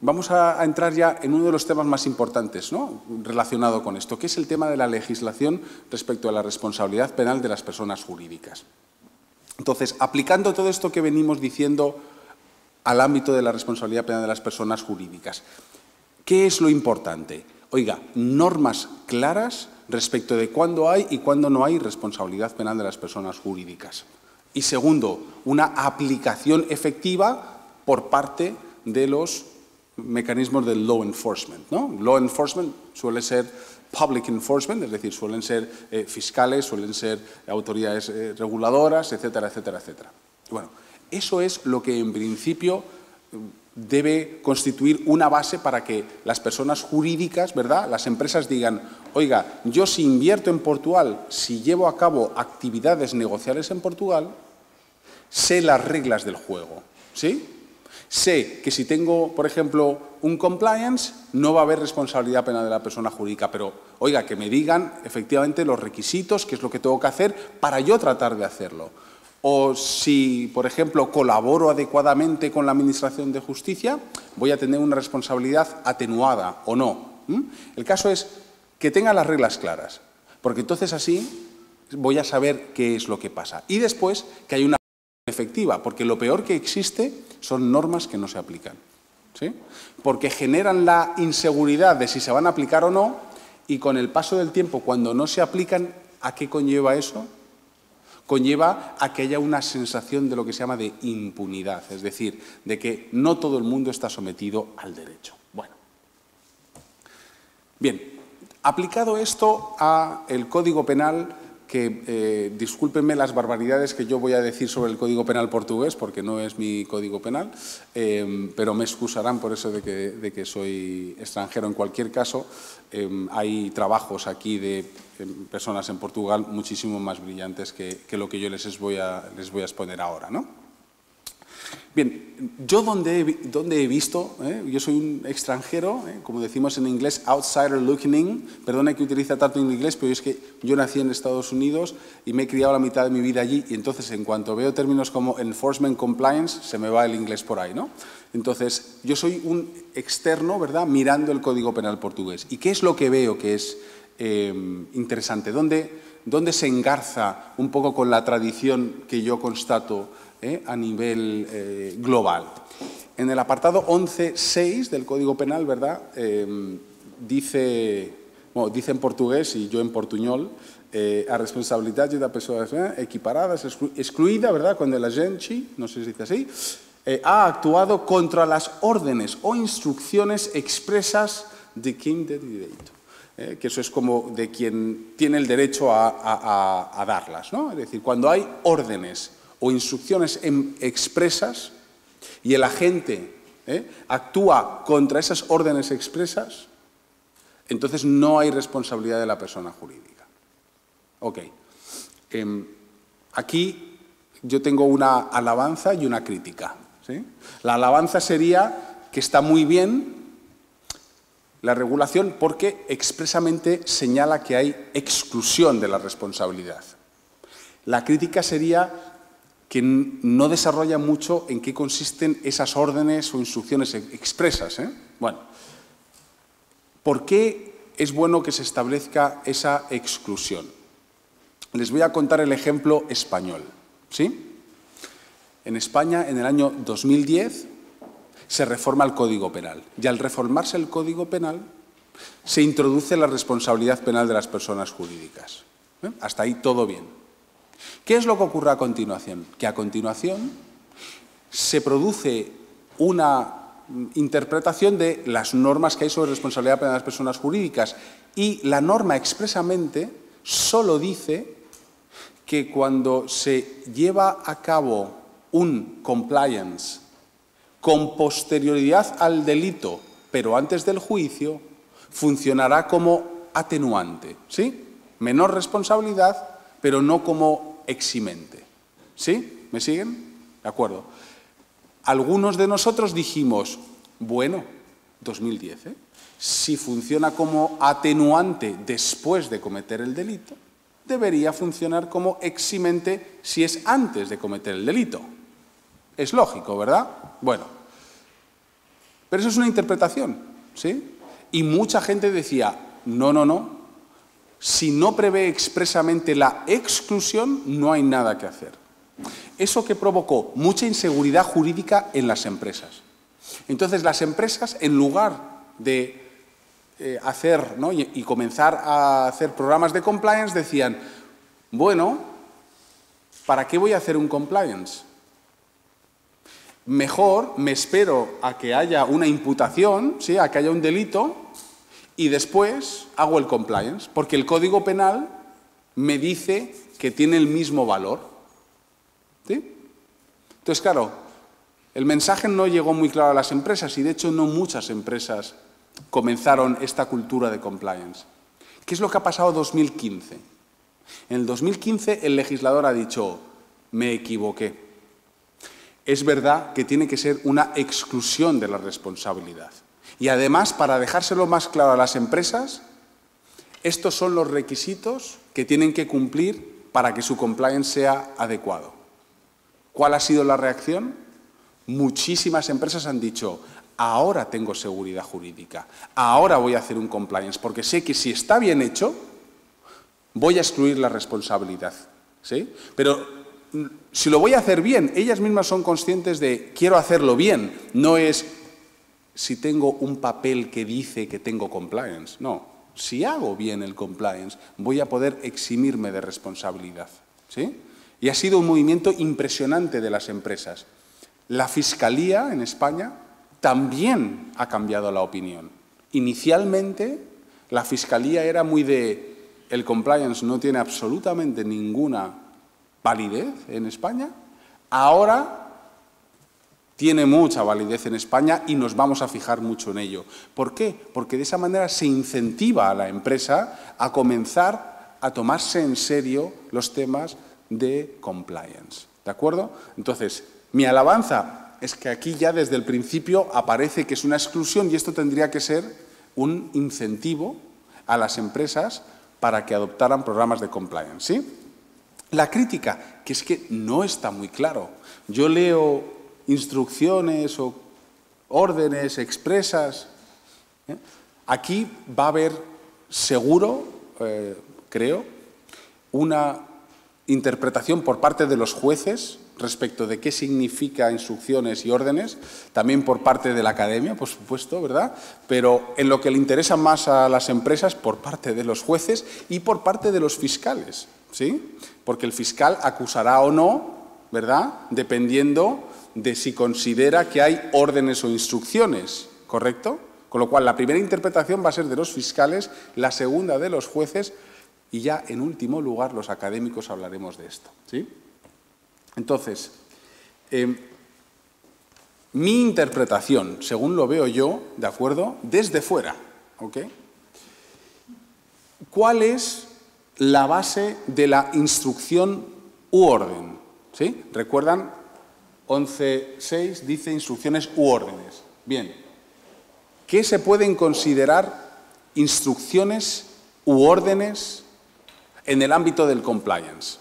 Vamos a entrar ya en uno de los temas más importantes, ¿no?, relacionado con esto, que es el tema de la legislación respecto a la responsabilidad penal de las personas jurídicas. Entonces, aplicando todo esto que venimos diciendo al ámbito de la responsabilidad penal de las personas jurídicas, ¿qué es lo importante? Oiga, normas claras respecto de cuándo hay y cuándo no hay responsabilidad penal de las personas jurídicas. Y segundo, una aplicación efectiva por parte de los mecanismos del law enforcement, ¿no? Law enforcement suele ser public enforcement, es decir, suelen ser fiscales, suelen ser autoridades reguladoras, etcétera, etcétera, etcétera. Bueno, eso es lo que en principio debe constituir una base para que las personas jurídicas, ¿verdad?, las empresas digan, oiga, yo si invierto en Portugal, si llevo a cabo actividades negociales en Portugal, sé las reglas del juego, ¿sí? Sé que si tengo, por ejemplo, un compliance, no va a haber responsabilidad penal de la persona jurídica, pero, oiga, que me digan efectivamente los requisitos, qué es lo que tengo que hacer para yo tratar de hacerlo. O si, por ejemplo, colaboro adecuadamente con la Administración de Justicia, voy a tener una responsabilidad atenuada o no. El caso es que tenga las reglas claras, porque entonces así voy a saber qué es lo que pasa. Y después que hay una efectiva, porque lo peor que existe son normas que no se aplican, ¿sí? Porque generan la inseguridad de si se van a aplicar o no, y con el paso del tiempo, cuando no se aplican, ¿a qué conlleva eso? Conlleva a que haya una sensación de lo que se llama de impunidad, es decir, de que no todo el mundo está sometido al derecho. Bueno, bien, aplicado esto al Código Penal, que discúlpenme las barbaridades que yo voy a decir sobre el Código Penal portugués, porque no es mi Código Penal, pero me excusarán por eso de que soy extranjero. En cualquier caso, hay trabajos aquí de personas en Portugal muchísimo más brillantes que lo que yo les voy a exponer ahora, ¿no? Bien, yo donde he visto, yo soy un extranjero, como decimos en inglés, outsider looking in, perdona que utilice tanto en inglés, pero es que yo nací en Estados Unidos y me he criado la mitad de mi vida allí, y entonces en cuanto veo términos como enforcement compliance, se me va el inglés por ahí, ¿no? Entonces, yo soy un externo, ¿verdad?, mirando el Código Penal portugués. ¿Y qué es lo que veo que es interesante? ¿Dónde se engarza un poco con la tradición que yo constato a nivel global? En el apartado 11.6 del Código Penal, ¿verdad?, dice en portugués y yo en portuñol, a responsabilidade da pessoa equiparada, excluida, ¿verdad?, cuando el agente, no sé si dice así, ha actuado contra las órdenes o instrucciones expresas de quien de derecho. Que eso es como de quien tiene el derecho a darlas, ¿no? Es decir, cuando hay órdenes o instrucciones expresas y el agente actúa contra esas órdenes expresas, entonces no hay responsabilidad de la persona jurídica. Ok. Aquí yo tengo una alabanza y una crítica, ¿sí? La alabanza sería que está muy bien la regulación porque expresamente señala que hay exclusión de la responsabilidad. La crítica sería que no desarrolla mucho en qué consisten esas órdenes o instrucciones expresas, Bueno, ¿por qué es bueno que se establezca esa exclusión? Les voy a contar el ejemplo español, ¿sí? En España, en el año 2010, se reforma el Código Penal. Y al reformarse el Código Penal, se introduce la responsabilidad penal de las personas jurídicas. Hasta ahí todo bien. ¿Qué es lo que ocurre a continuación? Que a continuación se produce una interpretación de las normas que hay sobre responsabilidad penal de las personas jurídicas, y la norma expresamente solo dice que cuando se lleva a cabo un compliance con posterioridad al delito, pero antes del juicio, funcionará como atenuante, ¿sí? Menor responsabilidad, pero no como eximente. ¿Sí? ¿Me siguen? De acuerdo. Algunos de nosotros dijimos, bueno, 2010, si funciona como atenuante después de cometer el delito, debería funcionar como eximente si es antes de cometer el delito. Es lógico, ¿verdad? Bueno, pero eso es una interpretación, ¿sí? Y mucha gente decía, no, no, no, si no prevé expresamente la exclusión, no hay nada que hacer. Eso que provocó mucha inseguridad jurídica en las empresas. Entonces, las empresas, en lugar de hacer, ¿no?, y comenzar a hacer programas de compliance, decían, bueno, ¿para qué voy a hacer un compliance? Mejor me espero a que haya una imputación, ¿sí?, a que haya un delito, y después hago el compliance, porque el Código Penal me dice que tiene el mismo valor. ¿Sí? Entonces, claro, el mensaje no llegó muy claro a las empresas y, de hecho, no muchas empresas comenzaron esta cultura de compliance. ¿Qué es lo que ha pasado en 2015? En el 2015 el legislador ha dicho, me equivoqué. Es verdad que tiene que ser una exclusión de la responsabilidad. Y además, para dejárselo más claro a las empresas, estos son los requisitos que tienen que cumplir para que su compliance sea adecuado. ¿Cuál ha sido la reacción? Muchísimas empresas han dicho, ahora tengo seguridad jurídica, ahora voy a hacer un compliance, porque sé que si está bien hecho, voy a excluir la responsabilidad. ¿Sí? Pero si lo voy a hacer bien, ellas mismas son conscientes de quiero hacerlo bien, no es si tengo un papel que dice que tengo compliance. No, si hago bien el compliance, voy a poder eximirme de responsabilidad. ¿Sí? Y ha sido un movimiento impresionante de las empresas. La Fiscalía en España también ha cambiado la opinión. Inicialmente, la Fiscalía era muy de el compliance no tiene absolutamente ninguna validez en España. Ahora tiene mucha validez en España y nos vamos a fijar mucho en ello. ¿Por qué? Porque de esa manera se incentiva a la empresa a comenzar a tomarse en serio los temas de compliance. ¿De acuerdo? Entonces, mi alabanza es que aquí ya desde el principio aparece que es una exclusión y esto tendría que ser un incentivo a las empresas para que adoptaran programas de compliance. ¿Sí? La crítica, que es que no está muy claro. Yo leo instrucciones o órdenes expresas. Aquí va a haber seguro, creo, una interpretación por parte de los jueces respecto de qué significa instrucciones y órdenes, también por parte de la academia, por supuesto, ¿verdad? Pero en lo que le interesa más a las empresas, por parte de los jueces y por parte de los fiscales, ¿sí? Porque el fiscal acusará o no, ¿verdad?, dependiendo de si considera que hay órdenes o instrucciones, ¿correcto? Con lo cual, la primera interpretación va a ser de los fiscales, la segunda de los jueces y ya, en último lugar, los académicos hablaremos de esto, ¿sí? Entonces, mi interpretación, según lo veo yo, ¿de acuerdo?, desde fuera, ¿ok? ¿Cuál es la base de la instrucción u orden? ¿Sí? ¿Recuerdan? 11.6 dice instrucciones u órdenes. Bien. ¿Qué se pueden considerar instrucciones u órdenes en el ámbito del compliance?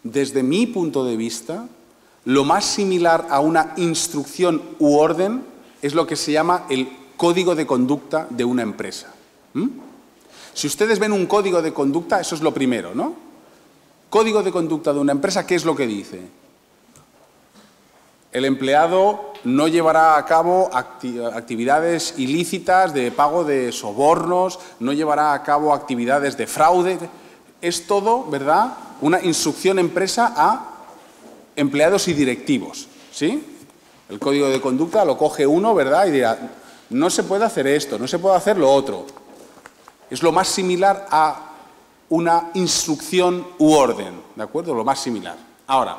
Desde mi punto de vista, lo más similar a una instrucción u orden es lo que se llama el código de conducta de una empresa. Si ustedes ven un código de conducta, eso es lo primero, ¿no? Código de conducta de una empresa, ¿qué es lo que dice? El empleado no llevará a cabo actividades ilícitas de pago de sobornos, no llevará a cabo actividades de fraude. Es todo, ¿verdad?, una instrucción empresa a empleados y directivos, ¿sí? El código de conducta lo coge uno, ¿verdad?, y dirá, no se puede hacer esto, no se puede hacer lo otro. Es lo más similar a una instrucción u orden, ¿de acuerdo? Lo más similar. Ahora,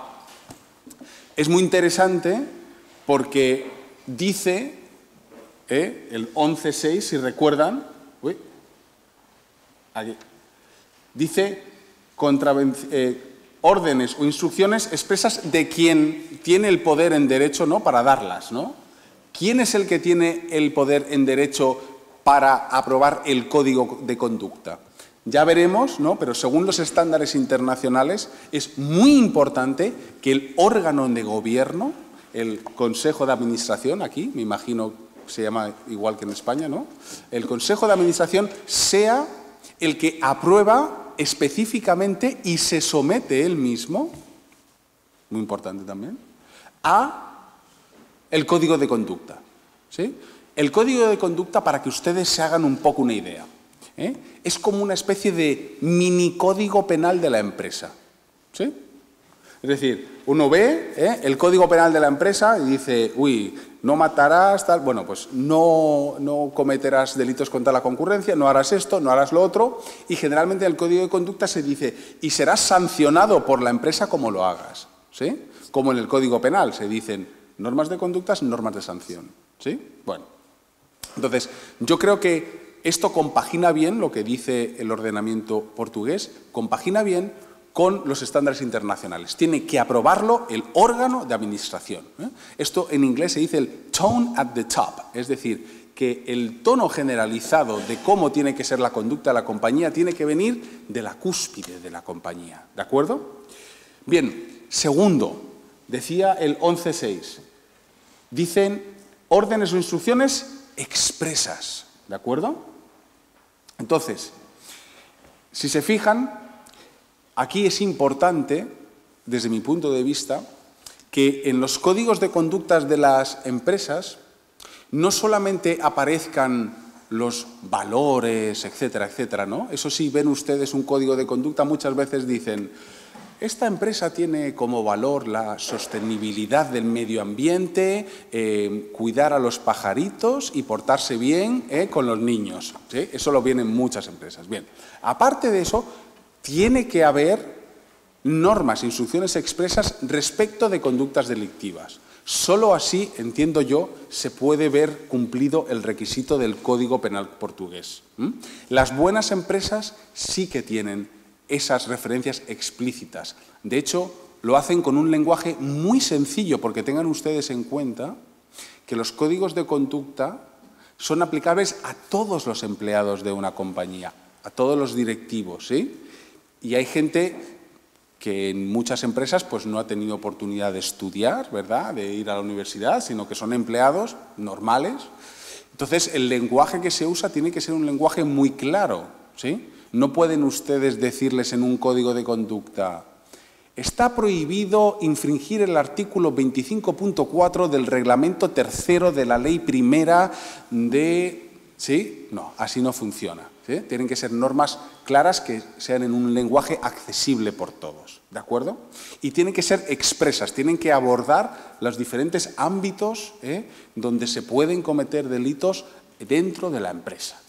es muy interesante porque dice, el 11.6, si recuerdan, dice órdenes o instrucciones expresas de quien tiene el poder en derecho, ¿no?, para darlas, ¿no? ¿Quién es el que tiene el poder en derecho para aprobar el código de conducta. Ya veremos, ¿no? Pero según los estándares internacionales es muy importante que el órgano de gobierno, el Consejo de Administración, aquí, me imagino que se llama igual que en España, ¿no? El Consejo de Administración sea el que aprueba específicamente y se somete él mismo, muy importante también, a el código de conducta, ¿sí? El código de conducta, para que ustedes se hagan un poco una idea, es como una especie de mini código penal de la empresa, ¿sí? Es decir, uno ve el código penal de la empresa y dice, uy, no matarás, tal, bueno, pues no cometerás delitos contra la concurrencia, no harás esto, no harás lo otro, y generalmente en el código de conducta se dice, y serás sancionado por la empresa como lo hagas, ¿sí? Como en el código penal se dicen normas de conductas, normas de sanción, ¿sí? Bueno, entonces, yo creo que esto compagina bien lo que dice el ordenamiento portugués, compagina bien con los estándares internacionales. Tiene que aprobarlo el órgano de administración. Esto en inglés se dice el tone at the top, es decir, que el tono generalizado de cómo tiene que ser la conducta de la compañía tiene que venir de la cúspide de la compañía. ¿De acuerdo? Bien, segundo, decía el 11.6, dicen órdenes o instrucciones expresas. ¿De acuerdo? Entonces, si se fijan, aquí es importante, desde mi punto de vista, que en los códigos de conductas de las empresas no solamente aparezcan los valores, etcétera, etcétera, ¿no? Eso sí, ven ustedes un código de conducta, muchas veces dicen, esta empresa tiene como valor la sostenibilidad del medio ambiente, cuidar a los pajaritos y portarse bien con los niños, ¿sí? Eso lo vienen muchas empresas. Bien, aparte de eso, tiene que haber normas, instrucciones expresas respecto de conductas delictivas. Solo así, entiendo yo, se puede ver cumplido el requisito del Código Penal portugués. Las buenas empresas sí que tienen esas referencias explícitas. De hecho, lo hacen con un lenguaje muy sencillo, porque tengan ustedes en cuenta que los códigos de conducta son aplicables a todos los empleados de una compañía, a todos los directivos, ¿sí? Y hay gente que en muchas empresas pues no ha tenido oportunidad de estudiar, ¿verdad?, de ir a la universidad, sino que son empleados normales. Entonces, el lenguaje que se usa tiene que ser un lenguaje muy claro, ¿sí? No pueden ustedes decirles en un código de conducta, está prohibido infringir el artículo 25.4 del reglamento tercero de la ley primera de... ¿Sí? No, así no funciona, ¿sí? Tienen que ser normas claras que sean en un lenguaje accesible por todos, ¿de acuerdo? Y tienen que ser expresas, tienen que abordar los diferentes ámbitos donde se pueden cometer delitos dentro de la empresa.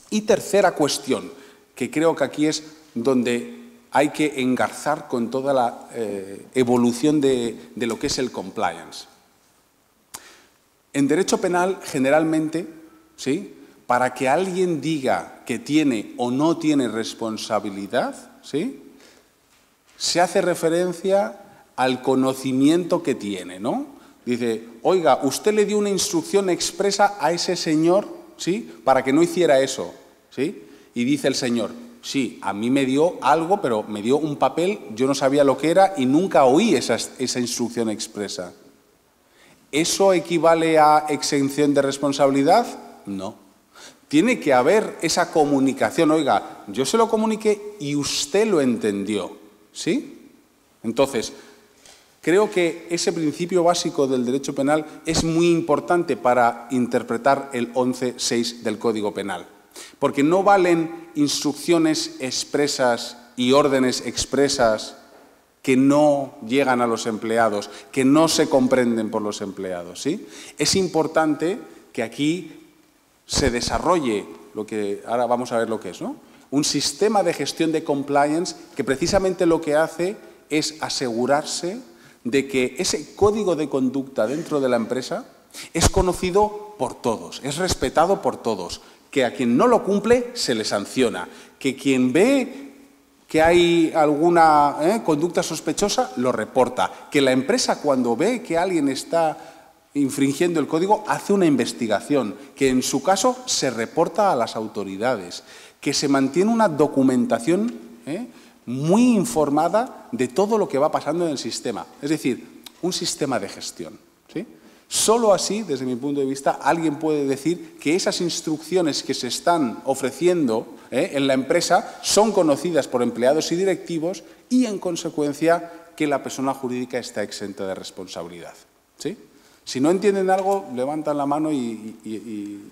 Y tercera cuestión, que creo que aquí es donde hay que engarzar con toda la evolución de lo que es el compliance. En derecho penal, generalmente, ¿sí?, para que alguien diga que tiene o no tiene responsabilidad, ¿sí?, se hace referencia al conocimiento que tiene, ¿no? Dice, oiga, usted le dio una instrucción expresa a ese señor, ¿sí?, para que no hiciera eso, ¿sí? Y dice el señor, sí, a mí me dio algo, pero me dio un papel, yo no sabía lo que era y nunca oí esa instrucción expresa. ¿Eso equivale a exención de responsabilidad? No. Tiene que haber esa comunicación. Oiga, yo se lo comuniqué y usted lo entendió, ¿sí? Entonces, creo que ese principio básico del derecho penal es muy importante para interpretar el 11.6 del Código Penal. Porque no valen instrucciones expresas y órdenes expresas que no llegan a los empleados, que no se comprenden por los empleados, ¿sí? Es importante que aquí se desarrolle lo que ahora vamos a ver lo que es, ¿no? Un sistema de gestión de compliance que precisamente lo que hace es asegurarse de que ese código de conducta dentro de la empresa es conocido por todos, es respetado por todos, que a quien no lo cumple se le sanciona, que quien ve que hay alguna conducta sospechosa lo reporta, que la empresa cuando ve que alguien está infringiendo el código, hace una investigación, que en su caso se reporta a las autoridades, que se mantiene una documentación muy informada de todo lo que va pasando en el sistema. Es decir, un sistema de gestión, ¿sí? Solo así, desde mi punto de vista, alguien puede decir que esas instrucciones que se están ofreciendo en la empresa son conocidas por empleados y directivos y, en consecuencia, que la persona jurídica está exenta de responsabilidad, ¿sí? Si no entienden algo, levantan la mano y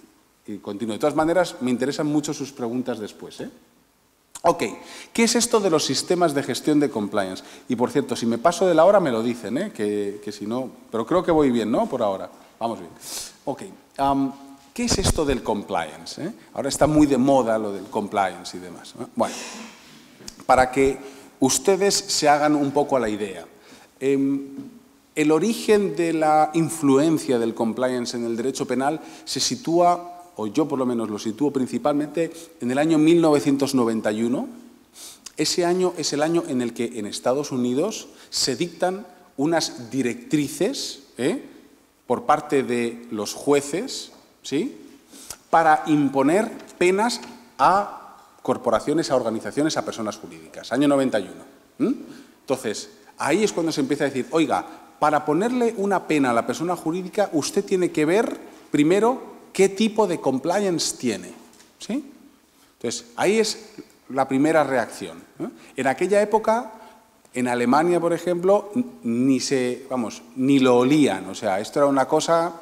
continúo. De todas maneras, me interesan mucho sus preguntas después, Ok, ¿qué es esto de los sistemas de gestión de compliance? Y, por cierto, si me paso de la hora me lo dicen, que si no... Pero creo que voy bien, ¿no? Por ahora. Vamos bien. Ok, ¿qué es esto del compliance? Ahora está muy de moda lo del compliance y demás, ¿no? Bueno, para que ustedes se hagan un poco a la idea. El origen de la influencia del compliance en el derecho penal se sitúa, o yo por lo menos lo sitúo principalmente, en el año 1991. Ese año es el año en el que en Estados Unidos se dictan unas directrices por parte de los jueces, ¿sí?, para imponer penas a corporaciones, a organizaciones, a personas jurídicas. Año 91. Entonces, ahí es cuando se empieza a decir, oiga, para ponerle una pena a la persona jurídica, usted tiene que ver primero qué tipo de compliance tiene, ¿sí? Entonces, ahí es la primera reacción, ¿no? En aquella época, en Alemania, por ejemplo, ni lo olían. O sea, esto era una cosa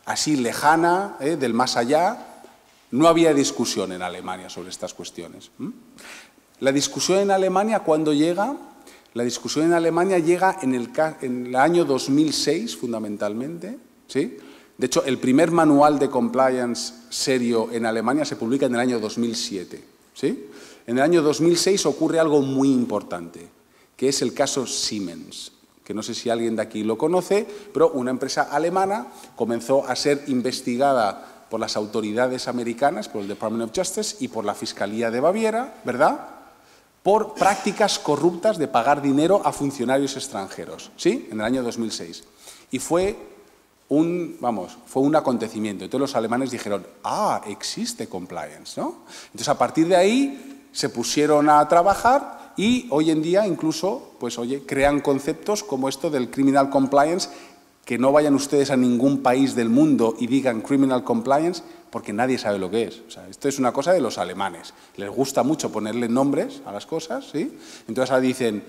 así lejana, del más allá. No había discusión en Alemania sobre estas cuestiones. La discusión en Alemania, ¿cuándo llega? La discusión en Alemania llega en el año 2006, fundamentalmente, ¿sí? De hecho, el primer manual de compliance serio en Alemania se publica en el año 2007, ¿sí? En el año 2006 ocurre algo muy importante, que es el caso Siemens, que no sé si alguien de aquí lo conoce, pero una empresa alemana comenzó a ser investigada por las autoridades americanas, por el Department of Justice y por la Fiscalía de Baviera, ¿verdad?, por prácticas corruptas de pagar dinero a funcionarios extranjeros, ¿sí?, en el año 2006. Y fue un acontecimiento. Entonces los alemanes dijeron, existe compliance, ¿no? Entonces a partir de ahí se pusieron a trabajar y hoy en día incluso, pues oye, crean conceptos como esto del criminal compliance, que no vayan ustedes a ningún país del mundo y digan criminal compliance, porque nadie sabe lo que es. O sea, esto es una cosa de los alemanes. Les gusta mucho ponerle nombres a las cosas, ¿sí? Entonces ahora dicen,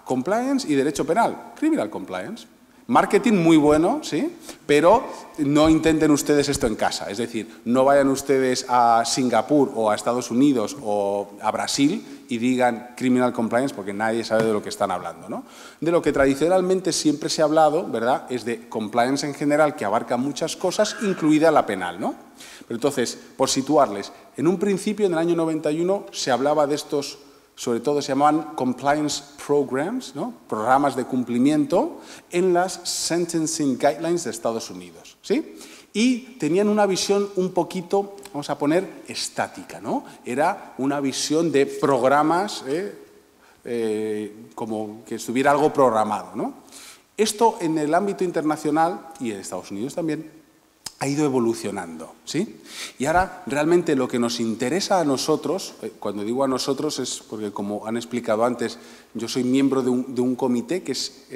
compliance y derecho penal, criminal compliance. Marketing muy bueno, ¿sí?, pero no intenten ustedes esto en casa. Es decir, no vayan ustedes a Singapur o a Estados Unidos o a Brasil y digan criminal compliance porque nadie sabe de lo que están hablando, ¿no? De lo que tradicionalmente siempre se ha hablado, ¿verdad?, es de compliance en general, que abarca muchas cosas, incluida la penal, ¿no? Pero entonces, por situarles, en un principio, en el año 91, se hablaba de estos, sobre todo se llamaban compliance programs, ¿no?, programas de cumplimiento en las sentencing guidelines de Estados Unidos, ¿sí? Y tenían una visión un poquito, vamos a poner, estática, ¿no? Era una visión de programas, como que estuviera algo programado, ¿no? Esto en el ámbito internacional y en Estados Unidos también ha ido evolucionando, ¿sí? Y ahora realmente lo que nos interesa a nosotros, cuando digo a nosotros es porque, como han explicado antes, yo soy miembro de un comité que es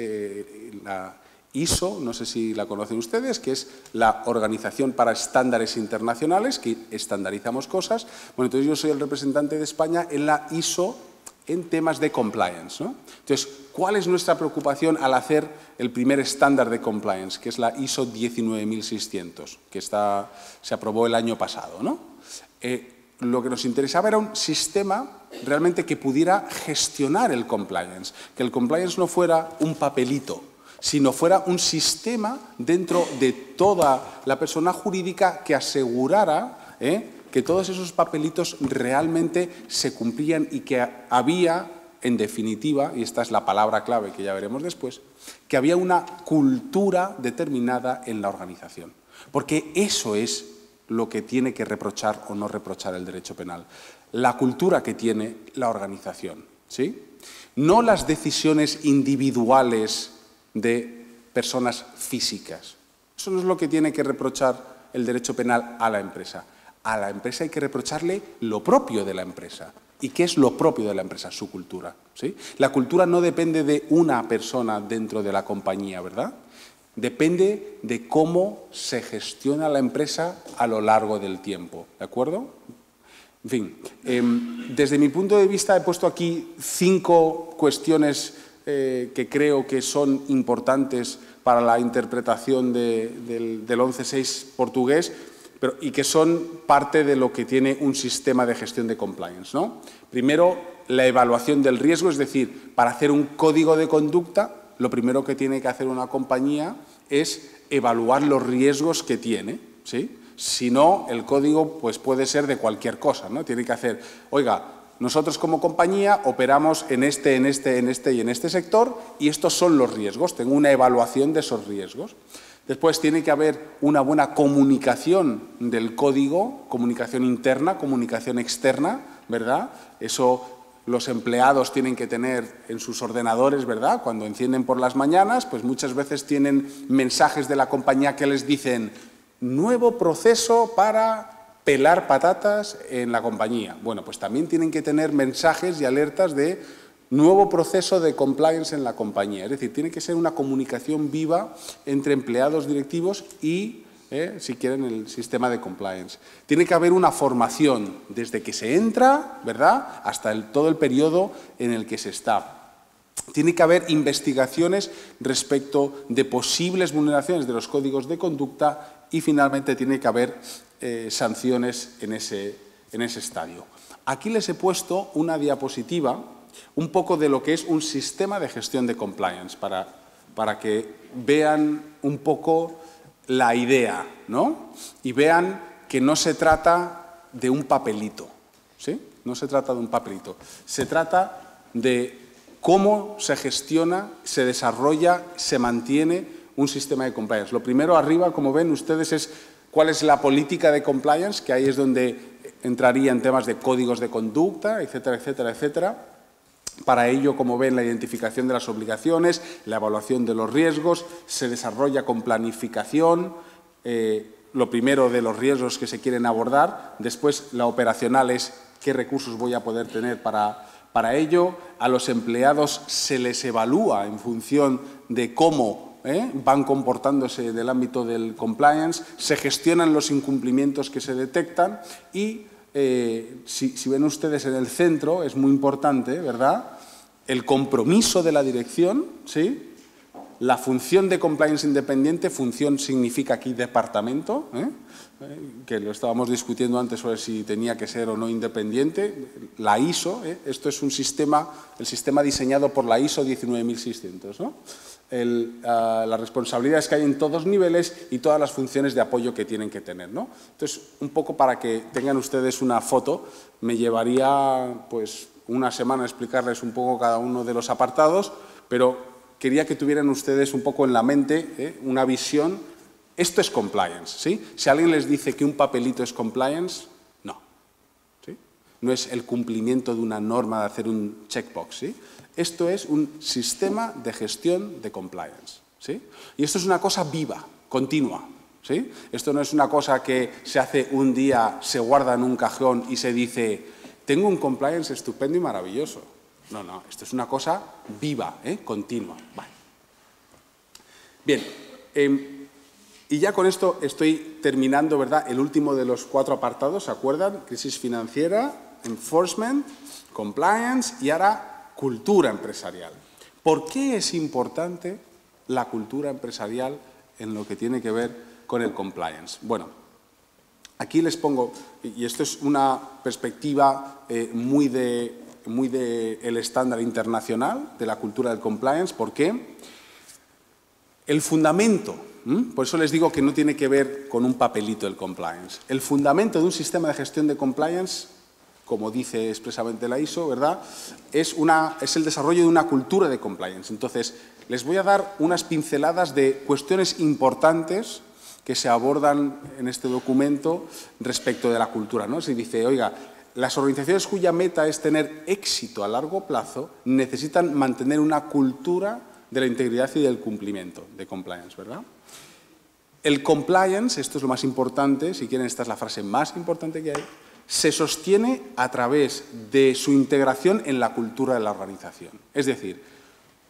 la ISO, no sé si la conocen ustedes, que es la Organización para Estándares Internacionales, que estandarizamos cosas. Bueno, entonces yo soy el representante de España en la ISO en temas de compliance, ¿no? Entonces, ¿cuál es nuestra preocupación al hacer el primer estándar de compliance, que es la ISO 19600, que se aprobó el año pasado, ¿no? Lo que nos interesaba era un sistema realmente que pudiera gestionar el compliance, que el compliance no fuera un papelito, sino fuera un sistema dentro de toda la persona jurídica que asegurara que todos esos papelitos realmente se cumplían y que había, en definitiva, y esta es la palabra clave que ya veremos después, que había una cultura determinada en la organización. Porque eso es lo que tiene que reprochar o no reprochar el derecho penal. La cultura que tiene la organización, ¿sí? No las decisiones individuales de personas físicas. O Eso no es lo que tiene que reprochar el derecho penal a la empresa. A la empresa hay que reprocharle lo propio de la empresa. ¿Y qué es lo propio de la empresa? Su cultura, ¿sí? La cultura no depende de una persona dentro de la compañía, ¿verdad? Depende de cómo se gestiona la empresa a lo largo del tiempo, ¿de acuerdo? En fin, desde mi punto de vista he puesto aquí 5 cuestiones que creo que son importantes para la interpretación del 11.6 portugués, y que son parte de lo que tiene un sistema de gestión de compliance, ¿no? Primero, la evaluación del riesgo, es decir, para hacer un código de conducta, lo primero que tiene que hacer una compañía es evaluar los riesgos que tiene, ¿sí? Si no, el código pues, puede ser de cualquier cosa, ¿no? Tiene que hacer, oiga, nosotros como compañía operamos en este y en este sector y estos son los riesgos, tengo una evaluación de esos riesgos. Después tiene que haber una buena comunicación del código, comunicación interna, comunicación externa, ¿verdad? Eso los empleados tienen que tener en sus ordenadores, ¿verdad? Cuando encienden por las mañanas, pues muchas veces tienen mensajes de la compañía que les dicen nuevo proceso para pelar patatas en la compañía. Bueno, pues también tienen que tener mensajes y alertas de nuevo proceso de compliance en la compañía. Es decir, tiene que ser una comunicación viva entre empleados directivos y, si quieren, el sistema de compliance. Tiene que haber una formación desde que se entra, ¿verdad?, hasta todo el periodo en el que se está. Tiene que haber investigaciones respecto de posibles vulneraciones de los códigos de conducta y, finalmente, tiene que haber sanciones en ese estadio. Aquí les he puesto una diapositiva un poco de lo que es un sistema de gestión de compliance, para que vean un poco la idea, ¿no? Y vean que no se trata de un papelito, ¿sí? No se trata de un papelito. Se trata de cómo se gestiona, se desarrolla, se mantiene un sistema de compliance. Lo primero arriba, como ven ustedes, es cuál es la política de compliance, que ahí es donde entraría en temas de códigos de conducta, etcétera, etcétera, etcétera. Para ello, como ven, la identificación de las obligaciones, la evaluación de los riesgos, se desarrolla con planificación, lo primero de los riesgos que se quieren abordar, después la operacional es qué recursos voy a poder tener para ello, a los empleados se les evalúa en función de cómo van comportándose en el ámbito del compliance, se gestionan los incumplimientos que se detectan y si ven ustedes en el centro, es muy importante, ¿verdad?, el compromiso de la dirección, ¿sí? La función de compliance independiente, función significa aquí departamento, que lo estábamos discutiendo antes sobre si tenía que ser o no independiente, la ISO, esto es un sistema, el sistema diseñado por la ISO 19600, ¿no? Las responsabilidades que hay en todos niveles y todas las funciones de apoyo que tienen que tener, ¿no? Entonces, un poco para que tengan ustedes una foto, me llevaría pues una semana explicarles un poco cada uno de los apartados, pero quería que tuvieran ustedes un poco en la mente una visión. Esto es compliance, ¿sí? Si alguien les dice que un papelito es compliance, no, ¿sí? No es el cumplimiento de una norma de hacer un checkbox, ¿sí? Esto es un sistema de gestión de compliance, ¿sí? Y esto es una cosa viva, continua, ¿sí? Esto no es una cosa que se hace un día, se guarda en un cajón y se dice, tengo un compliance estupendo y maravilloso. No, no, esto es una cosa viva, continua. Vale. Bien, y ya con esto estoy terminando, ¿verdad?, el último de los 4 apartados, ¿se acuerdan? Crisis financiera, enforcement, compliance y ahora cultura empresarial. ¿Por qué es importante la cultura empresarial en lo que tiene que ver con el compliance? Bueno, aquí les pongo, y esto es una perspectiva muy de el estándar internacional de la cultura del compliance. ¿Por qué? El fundamento, por eso les digo que no tiene que ver con un papelito el compliance. El fundamento de un sistema de gestión de compliance, como dice expresamente la ISO, ¿verdad?, es el desarrollo de una cultura de compliance. Entonces, les voy a dar unas pinceladas de cuestiones importantes que se abordan en este documento respecto de la cultura, ¿no? Se dice, oiga, las organizaciones cuya meta es tener éxito a largo plazo necesitan mantener una cultura de la integridad y del cumplimiento de compliance, ¿verdad? El compliance, esto es lo más importante, si quieren esta es la frase más importante que hay, se sostiene a través de su integración en la cultura de la organización. Es decir,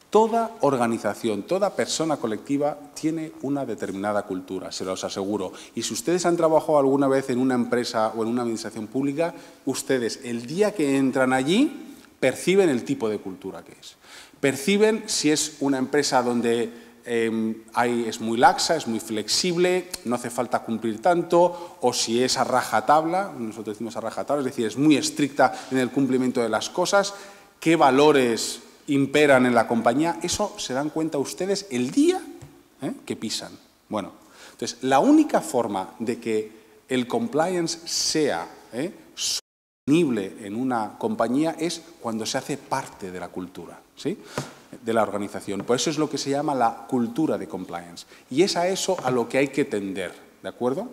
toda organización, toda persona colectiva tiene una determinada cultura, se los aseguro. Y si ustedes han trabajado alguna vez en una empresa o en una administración pública, ustedes el día que entran allí perciben el tipo de cultura que es. Perciben si es una empresa donde es muy laxa, es muy flexible, no hace falta cumplir tanto, o si es a rajatabla, nosotros decimos a rajatabla, es decir, es muy estricta en el cumplimiento de las cosas, qué valores imperan en la compañía, eso se dan cuenta ustedes el día que pisan. Bueno, entonces, la única forma de que el compliance sea sostenible en una compañía es cuando se hace parte de la cultura, ¿sí?, de la organización. Por eso es lo que se llama la cultura de compliance. Y es a eso a lo que hay que tender, ¿de acuerdo?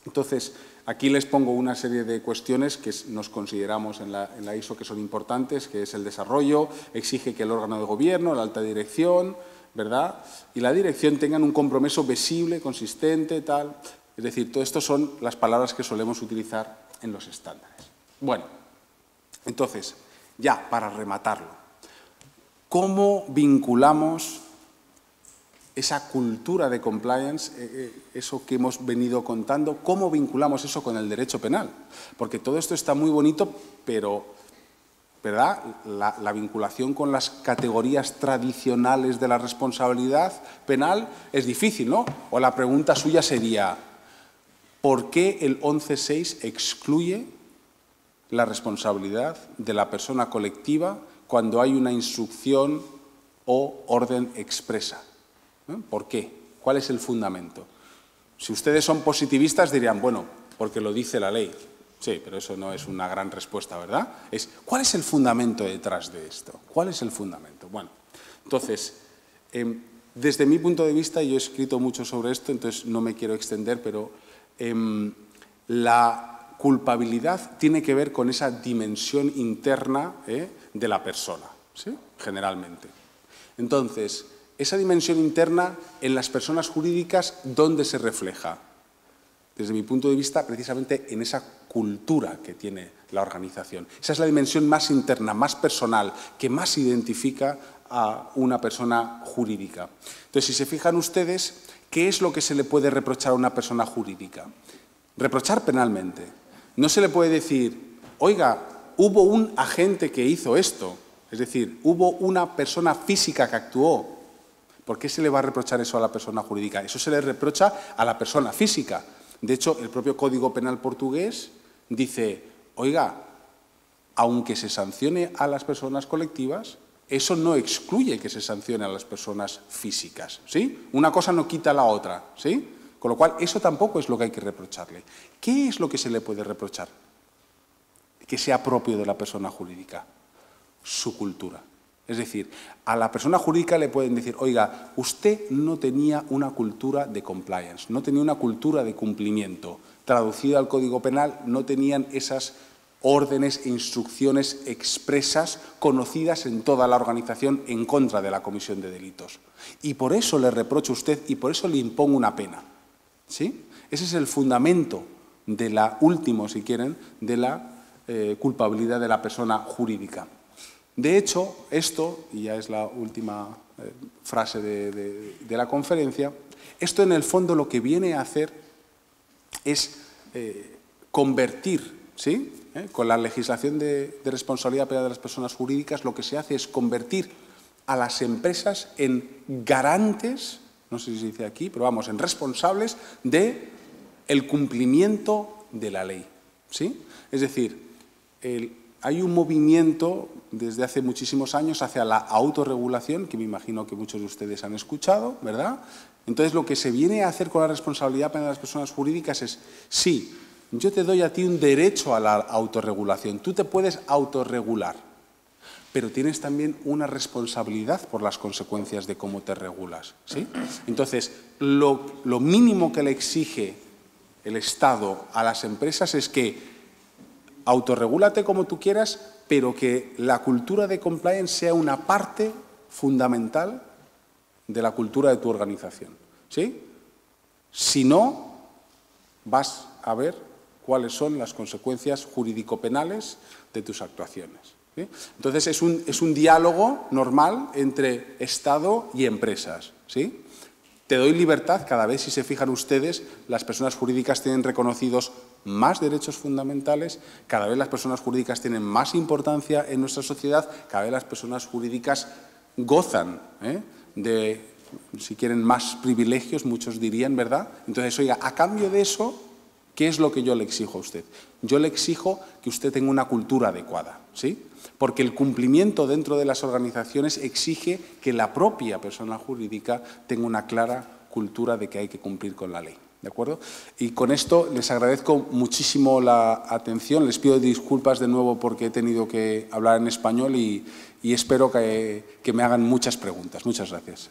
Entonces, aquí les pongo una serie de cuestiones que nos consideramos en la ISO que son importantes, que es el desarrollo, exige que el órgano de gobierno, la alta dirección, ¿verdad?, y la dirección tengan un compromiso visible, consistente, tal. Es decir, todo esto son las palabras que solemos utilizar en los estándares. Bueno, entonces, ya para rematarlo, ¿cómo vinculamos esa cultura de compliance, eso que hemos venido contando, cómo vinculamos eso con el derecho penal? Porque todo esto está muy bonito, pero, ¿verdad?, la vinculación con las categorías tradicionales de la responsabilidad penal es difícil, ¿no? O la pregunta suya sería, ¿por qué el 11.6 excluye la responsabilidad de la persona colectiva cuando hay una instrucción o orden expresa? ¿Por qué? ¿Cuál es el fundamento? Si ustedes son positivistas dirían, bueno, porque lo dice la ley. Sí, pero eso no es una gran respuesta, ¿verdad? ¿Cuál es el fundamento detrás de esto? ¿Cuál es el fundamento? Bueno, entonces, desde mi punto de vista, y yo he escrito mucho sobre esto, entonces no me quiero extender, pero la culpabilidad tiene que ver con esa dimensión interna de la persona, ¿sí?, generalmente. Entonces, esa dimensión interna en las personas jurídicas, ¿dónde se refleja? Desde mi punto de vista, precisamente en esa cultura que tiene la organización. Esa es la dimensión más interna, más personal, que más identifica a una persona jurídica. Entonces, si se fijan ustedes, ¿qué es lo que se le puede reprochar a una persona jurídica? Reprochar penalmente. No se le puede decir, oiga, hubo un agente que hizo esto, es decir, hubo una persona física que actuó. ¿Por qué se le va a reprochar eso a la persona jurídica? Eso se le reprocha a la persona física. De hecho, el propio Código Penal portugués dice, oiga, aunque se sancione a las personas colectivas, eso no excluye que se sancione a las personas físicas, ¿sí? Una cosa no quita la otra, ¿sí? Con lo cual, eso tampoco es lo que hay que reprocharle. ¿Qué es lo que se le puede reprochar? Que sea propio de la persona jurídica. Su cultura. Es decir, a la persona jurídica le pueden decir, oiga, usted no tenía una cultura de compliance, no tenía una cultura de cumplimiento. Traducido al Código Penal, no tenían esas órdenes e instrucciones expresas conocidas en toda la organización en contra de la comisión de delitos. Y por eso le reprocho a usted y por eso le impongo una pena. ¿Sí? Ese es el fundamento de la última, si quieren, de la culpabilidad de la persona jurídica. De hecho, esto, y ya es la última frase de la conferencia, esto en el fondo lo que viene a hacer es convertir, ¿sí?, con la legislación de responsabilidad penal de las personas jurídicas, lo que se hace es convertir a las empresas en garantes, no sé si se dice aquí, pero vamos, en responsables del cumplimiento de la ley, ¿sí? Es decir, hay un movimiento desde hace muchísimos años hacia la autorregulación, que me imagino que muchos de ustedes han escuchado, ¿verdad? Entonces, lo que se viene a hacer con la responsabilidad penal de las personas jurídicas es, sí, yo te doy a ti un derecho a la autorregulación, tú te puedes autorregular, pero tienes también una responsabilidad por las consecuencias de cómo te regulas, ¿sí? Entonces, lo mínimo que le exige el Estado a las empresas es que autorregúlate como tú quieras, pero que la cultura de compliance sea una parte fundamental de la cultura de tu organización, ¿sí? Si no, vas a ver cuáles son las consecuencias jurídico-penales de tus actuaciones. ¿Sí? Entonces, es un diálogo normal entre Estado y empresas. ¿Sí? Te doy libertad, cada vez, si se fijan ustedes, las personas jurídicas tienen reconocidos más derechos fundamentales, cada vez las personas jurídicas tienen más importancia en nuestra sociedad, cada vez las personas jurídicas gozan de, si quieren, más privilegios, muchos dirían, ¿verdad? Entonces, oiga, a cambio de eso, ¿qué es lo que yo le exijo a usted? Yo le exijo que usted tenga una cultura adecuada, ¿sí? Porque el cumplimiento dentro de las organizaciones exige que la propia persona jurídica tenga una clara cultura de que hay que cumplir con la ley. ¿De acuerdo? Y con esto les agradezco muchísimo la atención. Les pido disculpas de nuevo porque he tenido que hablar en español y espero que me hagan muchas preguntas. Muchas gracias.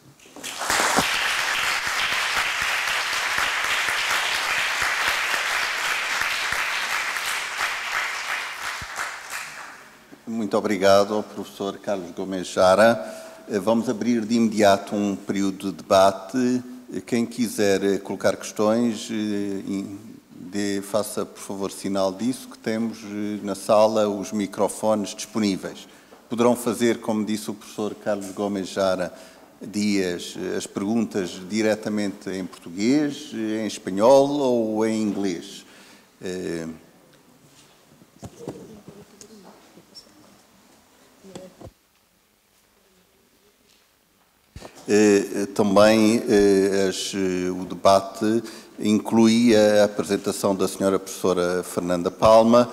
Muito obrigado, professor Carlos Gomes Jara. Vamos abrir de imediato período de debate. Quem quiser colocar questões, faça, por favor, sinal disso, que temos na sala os microfones disponíveis. Poderão fazer, como disse o professor Carlos Gomes Jara Dias, as perguntas diretamente em português, em espanhol ou em inglês. Também o debate inclui a apresentação da senhora professora Fernanda Palma,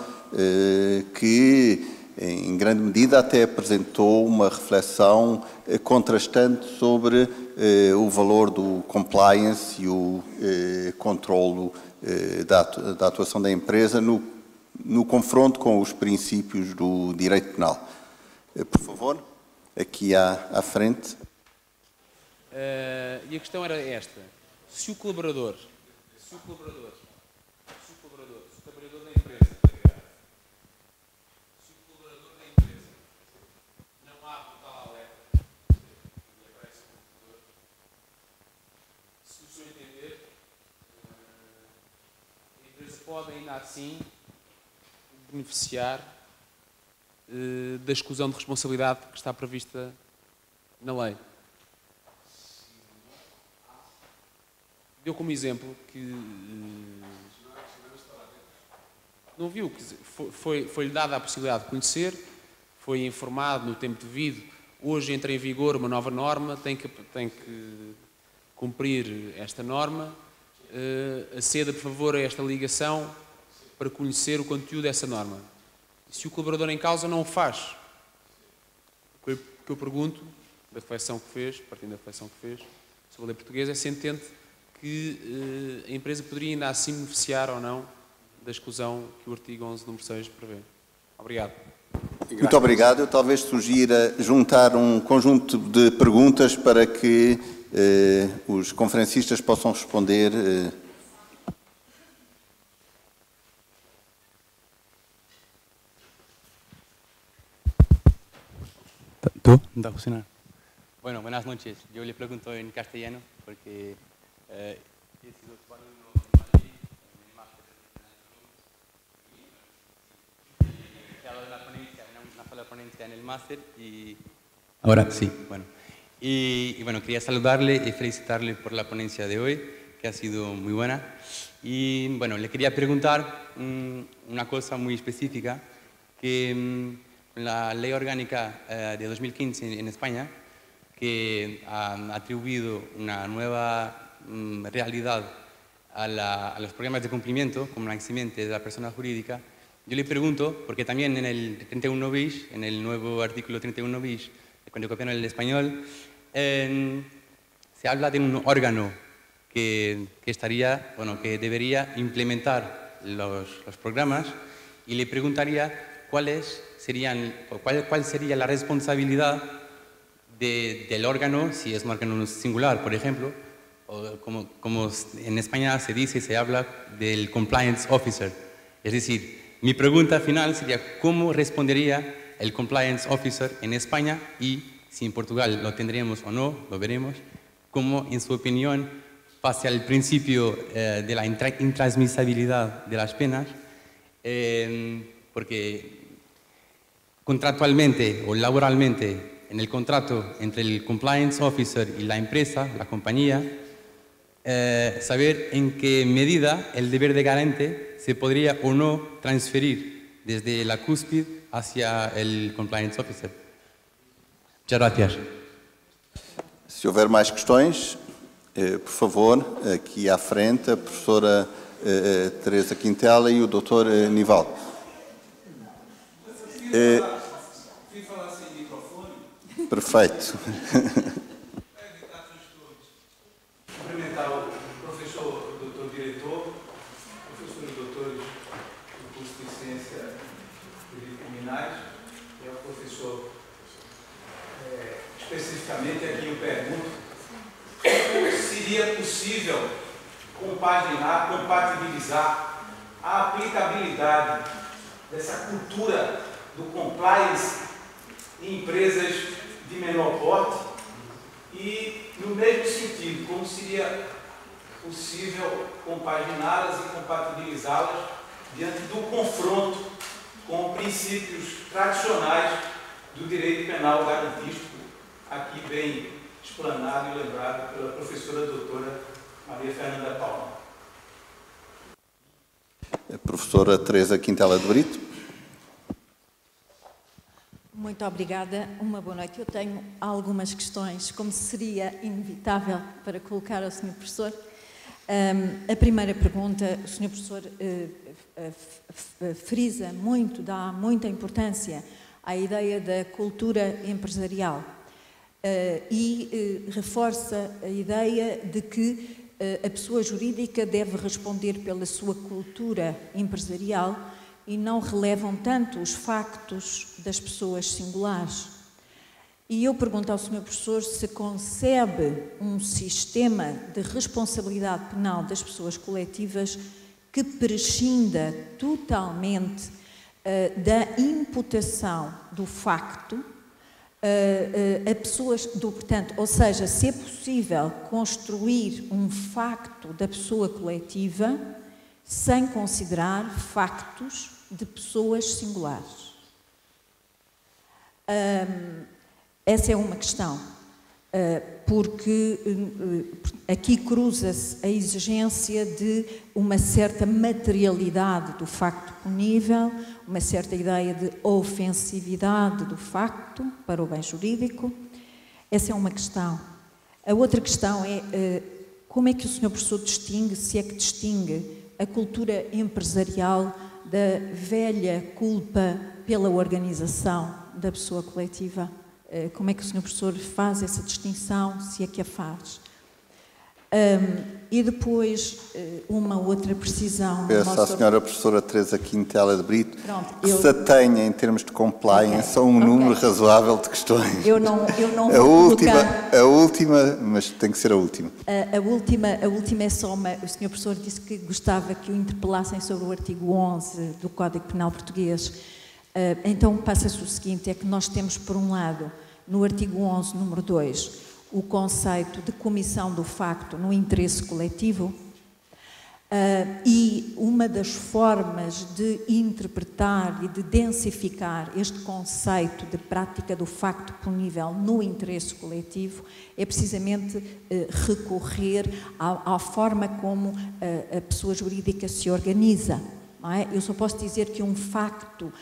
que em grande medida até apresentou uma reflexão contrastante sobre o valor do compliance e o controlo da atuação da empresa no confronto com os princípios do direito penal. Por favor, aqui à frente. E a questão era esta: se o trabalhador da empresa, não abre o tal alerta e aparece o computador, se o senhor entender, a empresa pode ainda assim beneficiar da exclusão de responsabilidade que está prevista na lei. Deu como exemplo que não viu, que foi-lhe dada a possibilidade de conhecer, foi informado no tempo devido. Hoje entra em vigor uma nova norma, tem que cumprir esta norma. Aceda, por favor, a esta ligação para conhecer o conteúdo dessa norma. E se o colaborador em causa não o faz, o que eu pergunto, da reflexão que fez, partindo da reflexão que fez sobre a lei portuguesa, é se entende que a empresa poderia ainda assim beneficiar ou não da exclusão que o artigo 11, número 6, prevê. Obrigado. Muito obrigado. Eu talvez sugira juntar conjunto de perguntas para que os conferencistas possam responder. ¿Tú? Da funcionar. Bueno, buenas noches. Yo le pregunto en castellano porque he sido alumno en Madrid, en el máster y he dado una sola ponencia en el máster y ahora sí, bueno. Y bueno, quería saludarle y felicitarle por la ponencia de hoy, que ha sido muy buena. Y bueno, le quería preguntar una cosa muy específica, que la ley orgánica de 2015 en España, que ha atribuido una nueva realidad a los programas de cumplimiento como la eximente de la persona jurídica. Yo le pregunto, porque también en el 31 bis, en el nuevo artículo 31 bis, cuando copiaron el español, se habla de un órgano que debería implementar los programas, y le preguntaría cuál sería la responsabilidad del órgano, si es un órgano singular, por ejemplo, o como en España se habla del compliance officer. Es decir, mi pregunta final sería cómo respondería el compliance officer en España, y si en Portugal lo tendríamos o no, lo veremos, cómo, en su opinión, pase al principio de la intransmisibilidad de las penas, porque contractualmente o laboralmente en el contrato entre el compliance officer y la empresa, la compañía, saber en qué medida el deber de garante se podría o no transferir desde la cúspide hacia el compliance officer. Muchas gracias. Se houver mais questões, por favor, aqui à frente, a professora Teresa Quintela e o Dr. Nivaldo. Perfeito. Cumprimentar o professor, o doutor diretor, professores e doutores do curso de Ciência de Criminais, e ao professor, especificamente aqui eu pergunto, como seria possível compaginar, compatibilizar a aplicabilidade dessa cultura do compliance em empresas de menor porte e, no mesmo sentido, como seria possível compaginá-las e compatibilizá-las diante do confronto com princípios tradicionais do direito penal garantístico, aqui bem explanado e lembrado pela professora doutora Maria Fernanda Palma. A professora Teresa Quintela de Brito. Muito obrigada, uma boa noite. Eu tenho algumas questões, como seria inevitável, para colocar ao Sr. Professor. A primeira pergunta, o Sr. Professor frisa muito, dá muita importância à ideia da cultura empresarial e reforça a ideia de que a pessoa jurídica deve responder pela sua cultura empresarial e não relevam tanto os factos das pessoas singulares. E eu pergunto ao Sr. Professor se concebe um sistema de responsabilidade penal das pessoas coletivas que prescinda totalmente da imputação do facto a pessoas, portanto, ou seja, se é possível construir um facto da pessoa coletiva sem considerar factos de pessoas singulares. Essa é uma questão, porque aqui cruza-se a exigência de uma certa materialidade do facto punível, uma certa ideia de ofensividade do facto para o bem jurídico. Essa é uma questão. A outra questão é como é que o Sr. Professor distingue, se é que distingue, a cultura empresarial da velha culpa pela organização da pessoa coletiva. Como é que o Sr. Professor faz essa distinção, se é que a faz? E depois, uma outra precisão... Peço à senhora professora Teresa Quintela de Brito que se atenha, em termos de compliance, a um número razoável de questões. Eu não vou colocar... A última, mas tem que ser a última. A última é só uma... O senhor professor disse que gostava que o interpelassem sobre o artigo 11 do Código Penal Português. Então, passa-se o seguinte, é que nós temos, por um lado, no artigo 11, número 2, o conceito de comissão do facto no interesse coletivo e uma das formas de interpretar e de densificar este conceito de prática do facto punível no interesse coletivo é precisamente recorrer à forma como a pessoa jurídica se organiza. Não é? Eu só posso dizer que um facto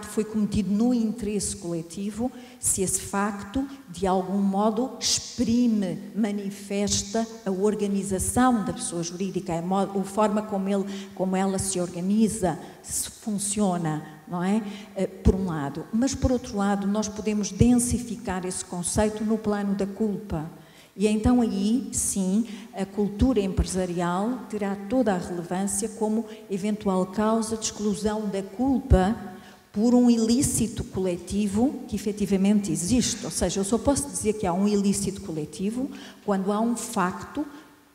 foi cometido no interesse coletivo se esse facto, de algum modo, exprime, manifesta a organização da pessoa jurídica, a forma como ela se organiza, se funciona, não é? Por um lado. Mas, por outro lado, nós podemos densificar esse conceito no plano da culpa. E então aí, sim, a cultura empresarial terá toda a relevância como eventual causa de exclusão da culpa por um ilícito coletivo que efetivamente existe. Ou seja, eu só posso dizer que há um ilícito coletivo quando há um facto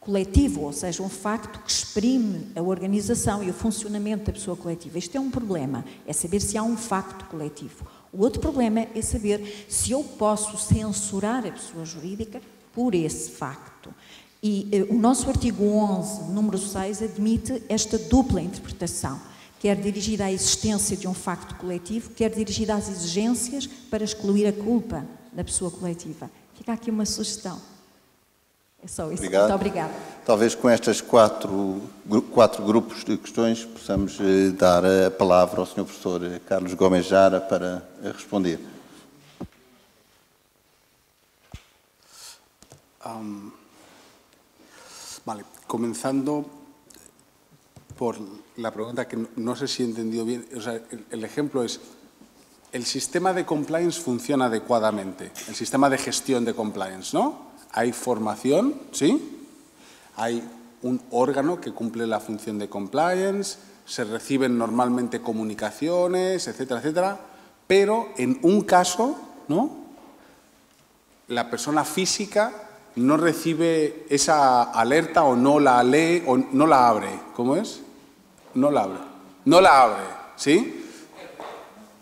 coletivo, ou seja, um facto que exprime a organização e o funcionamento da pessoa coletiva. Isto é um problema, é saber se há um facto coletivo. O outro problema é saber se eu posso censurar a pessoa jurídica por esse facto. E o nosso artigo 11, número 6, admite esta dupla interpretação, quer dirigida à existência de um facto coletivo, quer dirigida às exigências para excluir a culpa da pessoa coletiva. Fica aqui uma sugestão. É só isso. Obrigado. Muito obrigada. Talvez com estas quatro grupos de questões possamos dar a palavra ao Sr. Professor Carlos Gomes Jara para responder. Vale, comenzando por la pregunta que no sé si he entendido bien. O sea, el ejemplo es, el sistema de compliance funciona adecuadamente, el sistema de gestión de compliance, ¿no? Hay formación, ¿sí? Hay un órgano que cumple la función de compliance, se reciben normalmente comunicaciones, etcétera, etcétera, pero en un caso, ¿no?, la persona física no recibe esa alerta o no la lee o no la abre. ¿Cómo es? No la abre. No la abre, ¿sí?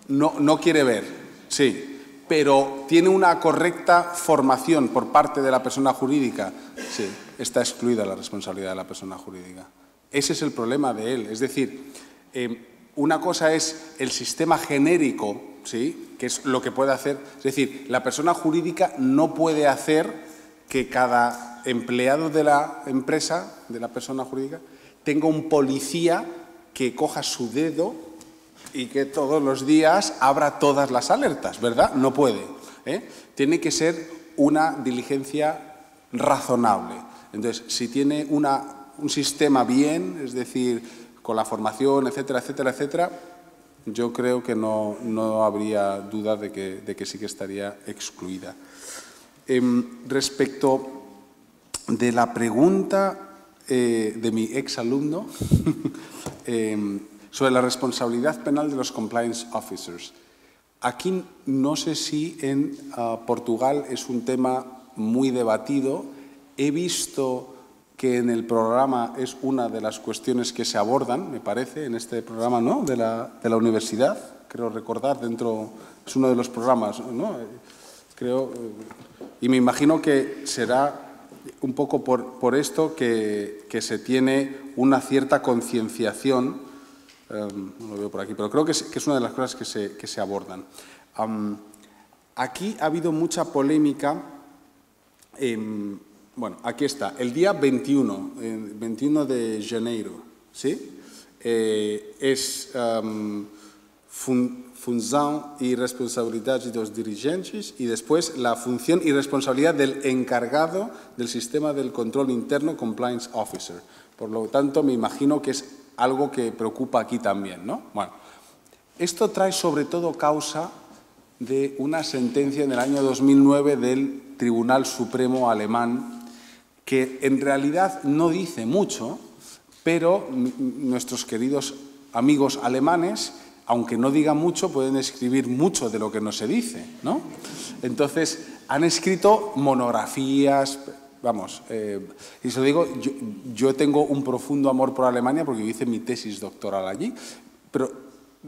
No quiere ver, sí. Pero tiene una correcta formación por parte de la persona jurídica. Sí, está excluida la responsabilidad de la persona jurídica. Ese es el problema de él. Es decir, una cosa es el sistema genérico, ¿sí?, que es lo que puede hacer. Es decir, la persona jurídica no puede hacer que cada empleado de la empresa, de la persona jurídica, tenga un policía que coja su dedo y que todos los días abra todas las alertas, ¿verdad? No puede, ¿eh? Tiene que ser una diligencia razonable. Entonces, si tiene un sistema bien, es decir, con la formación, etcétera, etcétera, etcétera, yo creo que no habría duda de que sí que estaría excluida. Respecto de la pregunta de mi exalumno sobre la responsabilidad penal de los compliance officers. Aquí no sé si en Portugal es un tema muy debatido. He visto que en el programa es una de las cuestiones que se abordan, me parece, en este programa, ¿no?, de la universidad. Creo recordar, es uno de los programas, ¿no? Creo, y me imagino que será un poco por esto que se tiene una cierta concienciación. No lo veo por aquí, pero creo que es una de las cosas que se abordan. Aquí ha habido mucha polémica. Bueno, aquí está, el día 21 de enero, ¿sí? Es función y responsabilidad de los dirigentes y después la función y responsabilidad del encargado del sistema del control interno, Compliance Officer. Por lo tanto, me imagino que es algo que preocupa aquí también, ¿no? Bueno, esto trae sobre todo causa de una sentencia en el año 2009 del Tribunal Supremo alemán que en realidad no dice mucho, pero nuestros queridos amigos alemanes, aunque no digan mucho, pueden escribir mucho de lo que no se dice, ¿no? Entonces, han escrito monografías. Vamos, y se lo digo, yo tengo un profundo amor por Alemania porque yo hice mi tesis doctoral allí, pero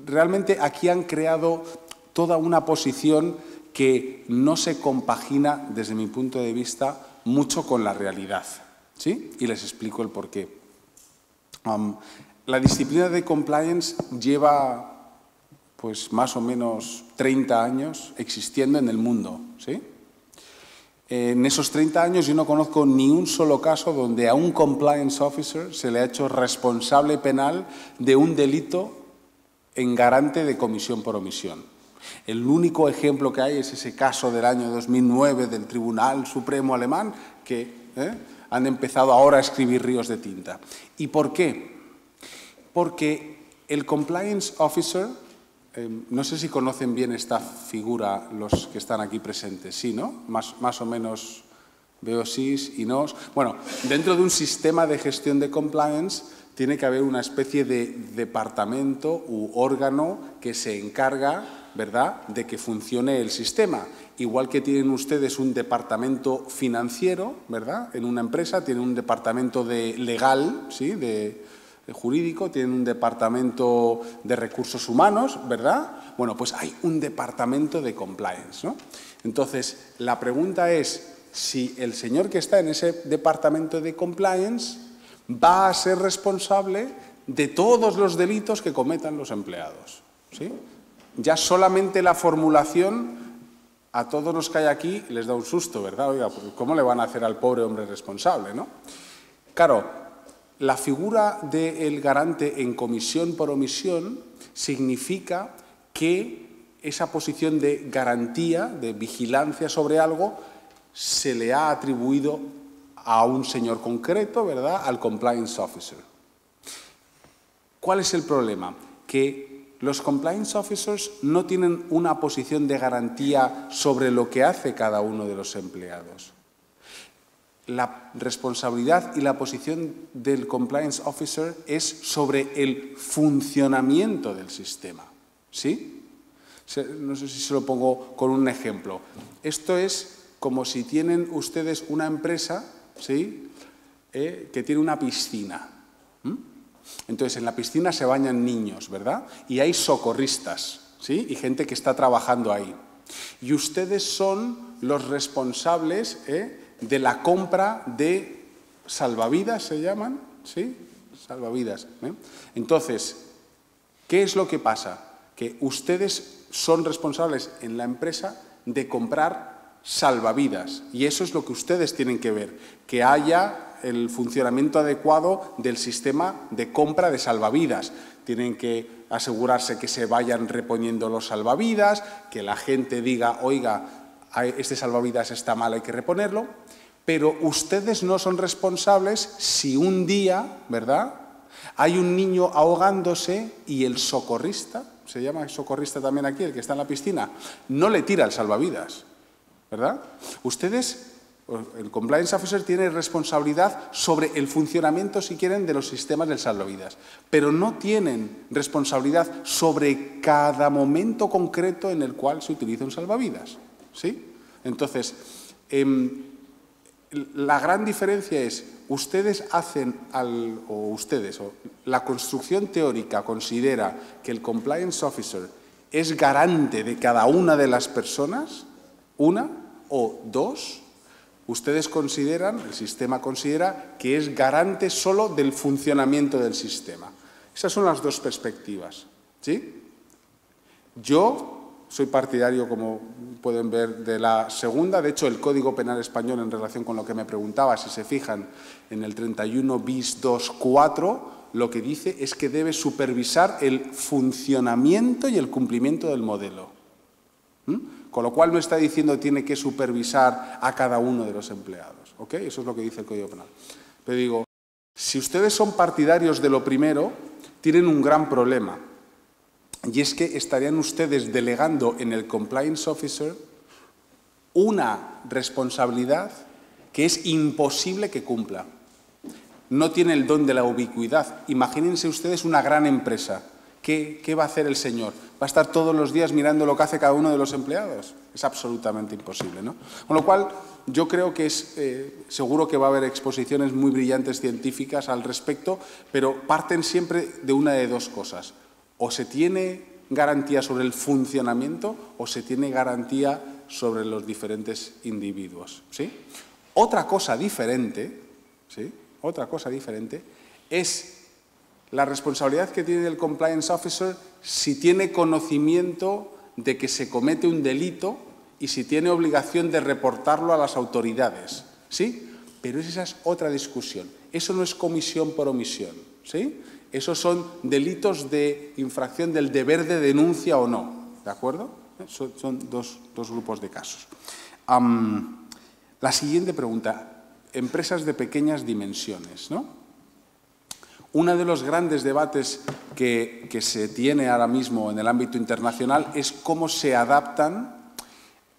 realmente aquí han creado toda una posición que no se compagina, desde mi punto de vista, mucho con la realidad, ¿sí? Y les explico el porqué. La disciplina de compliance lleva, pues, más o menos 30 años existiendo en el mundo, ¿sí? En esos 30 años yo no conozco ni un solo caso donde a un compliance officer se le ha hecho responsable penal de un delito en garante de comisión por omisión. El único ejemplo que hay es ese caso del año 2009 del Tribunal Supremo alemán que han empezado ahora a escribir ríos de tinta. ¿Y por qué? Porque el compliance officer, no sé si conocen bien esta figura los que están aquí presentes, sí, ¿no? Más o menos veo sí y no. Bueno, dentro de un sistema de gestión de compliance tiene que haber una especie de departamento u órgano que se encarga, ¿verdad?, de que funcione el sistema. Igual que tienen ustedes un departamento financiero, ¿verdad?, en una empresa, tienen un departamento de legal, ¿sí?, de jurídico, tienen un departamento de recursos humanos, ¿verdad? Bueno, pues hay un departamento de compliance, ¿no? Entonces, la pregunta es, si el señor que está en ese departamento de compliance va a ser responsable de todos los delitos que cometan los empleados, ¿sí? Ya solamente la formulación a todos los que hay aquí les da un susto, ¿verdad? Oiga, pues ¿cómo le van a hacer al pobre hombre responsable, no? Claro, la figura del garante en comisión por omisión significa que esa posición de garantía, de vigilancia sobre algo, se le ha atribuido a un señor concreto, ¿verdad?, al compliance officer. ¿Cuál es el problema? Que los compliance officers no tienen una posición de garantía sobre lo que hace cada uno de los empleados. La responsabilidad y la posición del compliance officer es sobre el funcionamiento del sistema, ¿sí? No sé si se lo pongo con un ejemplo. Esto es como si tienen ustedes una empresa, ¿sí?, que tiene una piscina. Entonces, en la piscina se bañan niños, ¿verdad? Y hay socorristas, ¿sí?, y gente que está trabajando ahí. Y ustedes son los responsables de la compra de salvavidas, ¿se llaman? ¿Sí? Salvavidas. Entonces, ¿qué es lo que pasa? Que ustedes son responsables en la empresa de comprar salvavidas. Y eso es lo que ustedes tienen que ver, que haya el funcionamiento adecuado del sistema de compra de salvavidas. Tienen que asegurarse que se vayan reponiendo los salvavidas, que la gente diga, oiga, este salvavidas está mal, hay que reponerlo. Pero ustedes no son responsables si un día, ¿verdad?, hay un niño ahogándose y el socorrista, se llama socorrista también aquí, el que está en la piscina, no le tira el salvavidas, ¿verdad? Ustedes, el compliance officer tiene responsabilidad sobre el funcionamiento, si quieren, de los sistemas del salvavidas, pero no tienen responsabilidad sobre cada momento concreto en el cual se utiliza un salvavidas, ¿sí? Entonces, la gran diferencia es, ustedes hacen, la construcción teórica considera que el compliance officer es garante de cada una de las personas, una o dos. Ustedes consideran, el sistema considera, que es garante solo del funcionamiento del sistema. Esas son las dos perspectivas, ¿sí? Yo soy partidario, como pueden ver, de la segunda. De hecho, el Código Penal Español, en relación con lo que me preguntaba, si se fijan en el 31 bis 2.4, lo que dice es que debe supervisar el funcionamiento y el cumplimiento del modelo. Con lo cual no está diciendo que tiene que supervisar a cada uno de los empleados, ¿ok? Eso es lo que dice el Código Penal. Pero digo, si ustedes son partidarios de lo primero, tienen un gran problema. Y es que estarían ustedes delegando en el compliance officer una responsabilidad que es imposible que cumpla. No tiene el don de la ubicuidad. Imagínense ustedes una gran empresa. ¿Qué va a hacer el señor? ¿Va a estar todos los días mirando lo que hace cada uno de los empleados? Es absolutamente imposible, ¿no? Con lo cual, yo creo que es seguro que va a haber exposiciones muy brillantes científicas al respecto, pero parten siempre de una de dos cosas. O se tiene garantía sobre el funcionamiento o se tiene garantía sobre los diferentes individuos, ¿sí? Otra cosa diferente, ¿sí?, otra cosa diferente es la responsabilidad que tiene el compliance officer si tiene conocimiento de que se comete un delito y si tiene obligación de reportarlo a las autoridades, ¿sí? Pero esa es otra discusión. Eso no es comisión por omisión, ¿sí? Esos son delitos de infracción del deber de denuncia o no, ¿de acuerdo? Son dos grupos de casos. La siguiente pregunta, empresas de pequeñas dimensiones, ¿no? Uno de los grandes debates que se tiene ahora mismo en el ámbito internacional es cómo se adaptan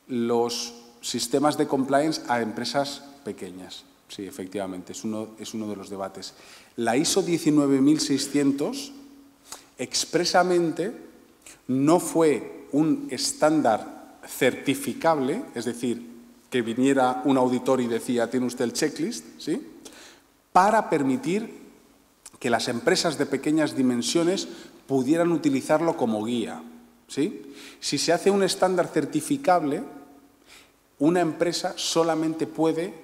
los sistemas de compliance a empresas pequeñas. Sí, efectivamente, es uno de los debates. La ISO 19600 expresamente no fue un estándar certificable, es decir, que viniera un auditor y decía, tiene usted el checklist, ¿sí?, para permitir que las empresas de pequeñas dimensiones pudieran utilizarlo como guía, ¿sí? Si se hace un estándar certificable, una empresa solamente puede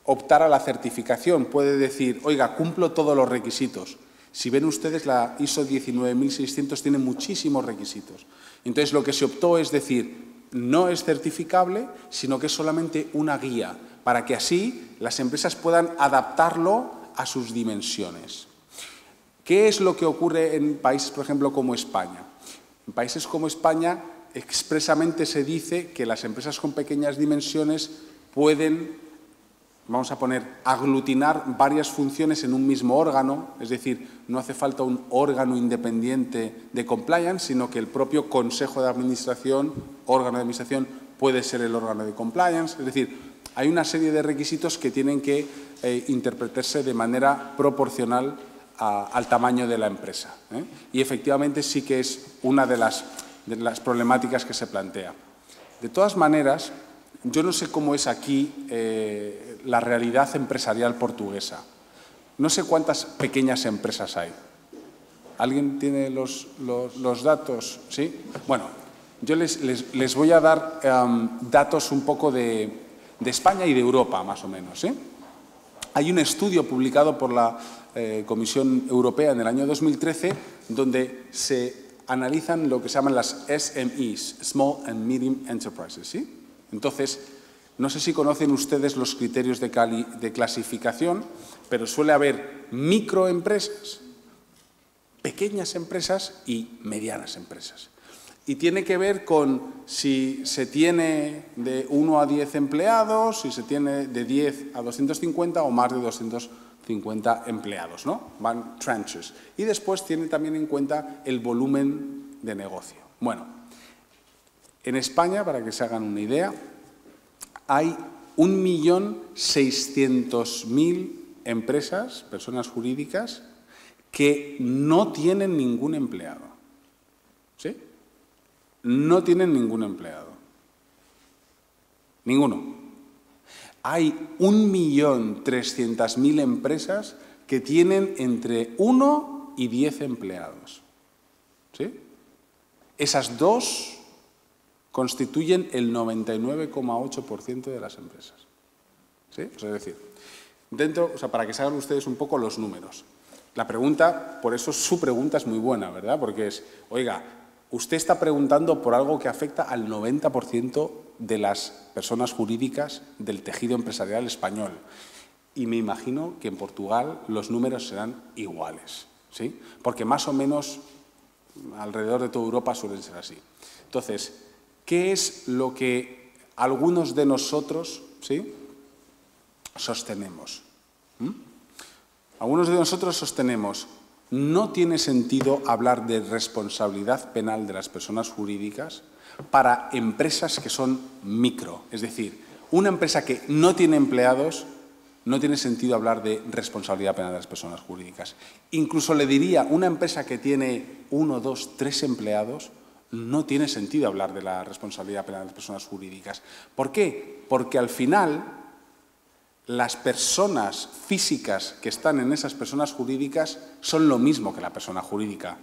optar a la certificación, puede decir, oiga, cumplo todos los requisitos. Si ven ustedes, la ISO 19600 tiene muchísimos requisitos. Entonces, lo que se optó es decir, no es certificable, sino que es solamente una guía, para que así las empresas puedan adaptarlo a sus dimensiones. ¿Qué es lo que ocurre en países, por ejemplo, como España? En países como España, expresamente se dice que las empresas con pequeñas dimensiones pueden, vamos a poner, aglutinar varias funciones en un mismo órgano, es decir, no hace falta un órgano independiente de compliance, sino que el propio Consejo de Administración, órgano de administración, puede ser el órgano de compliance. Es decir, hay una serie de requisitos que tienen que interpretarse de manera proporcional al tamaño de la empresa. Y efectivamente sí que es una de las problemáticas que se plantea. De todas maneras, yo no sé cómo es aquí la realidad empresarial portuguesa. No sé cuántas pequeñas empresas hay. ¿Alguien tiene los datos? ¿Sí? Bueno, yo les voy a dar datos un poco de España y de Europa, más o menos. Hay un estudio publicado por la Comisión Europea en el año 2013 donde se analizan lo que se llaman las SMEs, Small and Medium Enterprises. ¿Sí? Entonces, no sé si conocen ustedes los criterios de clasificación, pero suele haber microempresas, pequeñas empresas y medianas empresas. Y tiene que ver con si se tiene de 1 a 10 empleados, si se tiene de 10 a 250 o más de 250 empleados, ¿no? Van tranches. Y después tiene también en cuenta el volumen de negocio. Bueno, en España, para que se hagan una idea, hay 1.600.000 empresas, personas jurídicas, que no tienen ningún empleado. ¿Sí? No tienen ningún empleado. Ninguno. Hay 1.300.000 empresas que tienen entre 1 y 10 empleados. ¿Sí? Esas dos constituyen el 99,8% de las empresas. ¿Sí? Es decir, para que se hagan ustedes un poco los números. La pregunta, por eso su pregunta es muy buena, ¿verdad? Porque es, oiga, usted está preguntando por algo que afecta al 90% de las personas jurídicas del tejido empresarial español. Y me imagino que en Portugal los números serán iguales, ¿sí? Porque más o menos alrededor de toda Europa suelen ser así. Entonces, ¿qué es lo que algunos de nosotros, ¿sí?, sostenemos? Algunos de nosotros sostenemos, no tiene sentido hablar de responsabilidad penal de las personas jurídicas para empresas que son micro. Es decir, una empresa que no tiene empleados, no tiene sentido hablar de responsabilidad penal de las personas jurídicas. Incluso le diría, una empresa que tiene 1, 2, 3 empleados, no tiene sentido hablar de la responsabilidad penal de las personas jurídicas. ¿Por qué? Porque al final las personas físicas que están en esas personas jurídicas son lo mismo que la persona jurídica.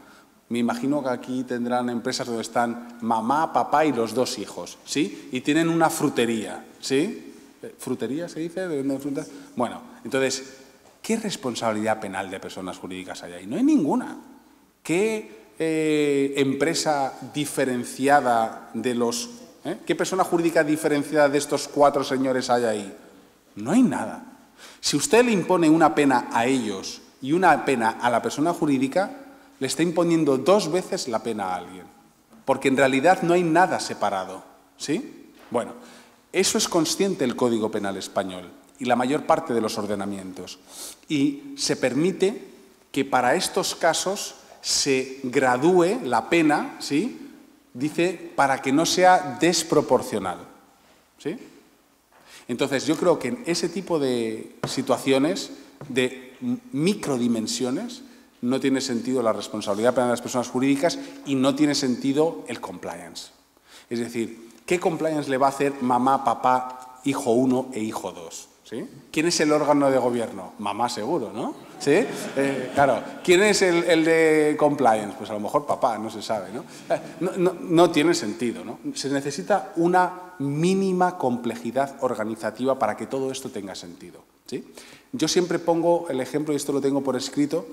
Me imagino que aquí tendrán empresas donde están mamá, papá y los 2 hijos, ¿sí? Y tienen una frutería, ¿sí? ¿Frutería se dice? ¿De dónde frutas? Bueno, entonces, ¿qué responsabilidad penal de personas jurídicas hay ahí? No hay ninguna. ¿Qué empresa diferenciada de los... ¿Qué persona jurídica diferenciada de estos 4 señores hay ahí? No hay nada. Si usted le impone una pena a ellos y una pena a la persona jurídica, le está imponiendo 2 veces la pena a alguien. Porque en realidad no hay nada separado, ¿sí? Bueno, eso es consciente el Código Penal español y la mayor parte de los ordenamientos. Y se permite que para estos casos se gradúe la pena, ¿sí? Dice, para que no sea desproporcional, ¿sí? Entonces, yo creo que en ese tipo de situaciones, de microdimensiones, no tiene sentido la responsabilidad penal de las personas jurídicas y no tiene sentido el compliance. Es decir, ¿qué compliance le va a hacer mamá, papá, hijo 1 e hijo 2? ¿Sí? ¿Quién es el órgano de gobierno? Mamá seguro, ¿no? ¿Sí? Claro. ¿Quién es el de compliance? Pues a lo mejor papá, no se sabe, ¿no? No tiene sentido, ¿no? Se necesita una mínima complejidad organizativa para que todo esto tenga sentido, ¿sí? Yo siempre pongo el ejemplo, y esto lo tengo por escrito,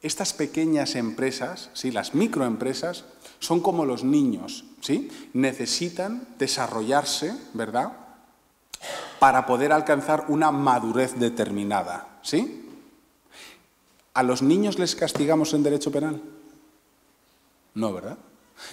estas pequeñas empresas, ¿sí? Las microempresas, son como los niños, ¿sí? Necesitan desarrollarse, ¿verdad?, para poder alcanzar una madurez determinada, ¿sí? ¿A los niños les castigamos en derecho penal? No, ¿verdad?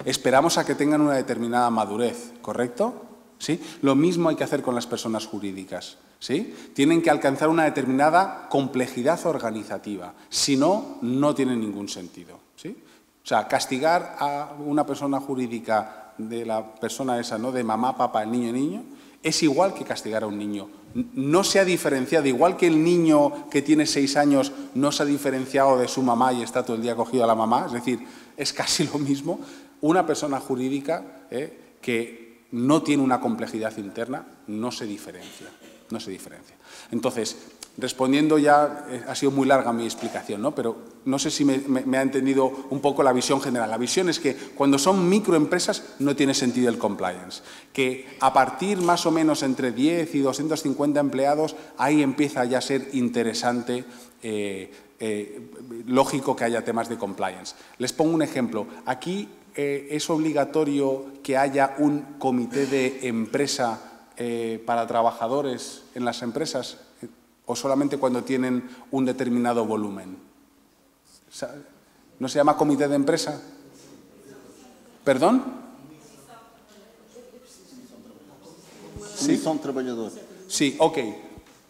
Esperamos a que tengan una determinada madurez, ¿correcto? ¿Sí? Lo mismo hay que hacer con las personas jurídicas, ¿sí? Tienen que alcanzar una determinada complejidad organizativa, si no, no tiene ningún sentido, ¿sí? O sea, castigar a una persona jurídica de la persona esa, ¿no?, de mamá, papá, el niño, es igual que castigar a un niño. No se ha diferenciado, igual que el niño que tiene 6 años no se ha diferenciado de su mamá y está todo el día cogido a la mamá, es decir, es casi lo mismo. Una persona jurídica que no tiene una complejidad interna no se diferencia, no se diferencia. Entonces, respondiendo ya, ha sido muy larga mi explicación, ¿no? Pero no sé si me ha entendido un poco la visión general. La visión es que cuando son microempresas no tiene sentido el compliance. Que a partir más o menos entre 10 y 250 empleados, ahí empieza ya a ser interesante, lógico que haya temas de compliance. Les pongo un ejemplo. Aquí es obligatorio que haya un comité de empresa para trabajadores en las empresas, o solamente cuando tienen un determinado volumen. ¿No se llama comité de empresa? ¿Perdón? Sí, son trabajadores. Sí, ok.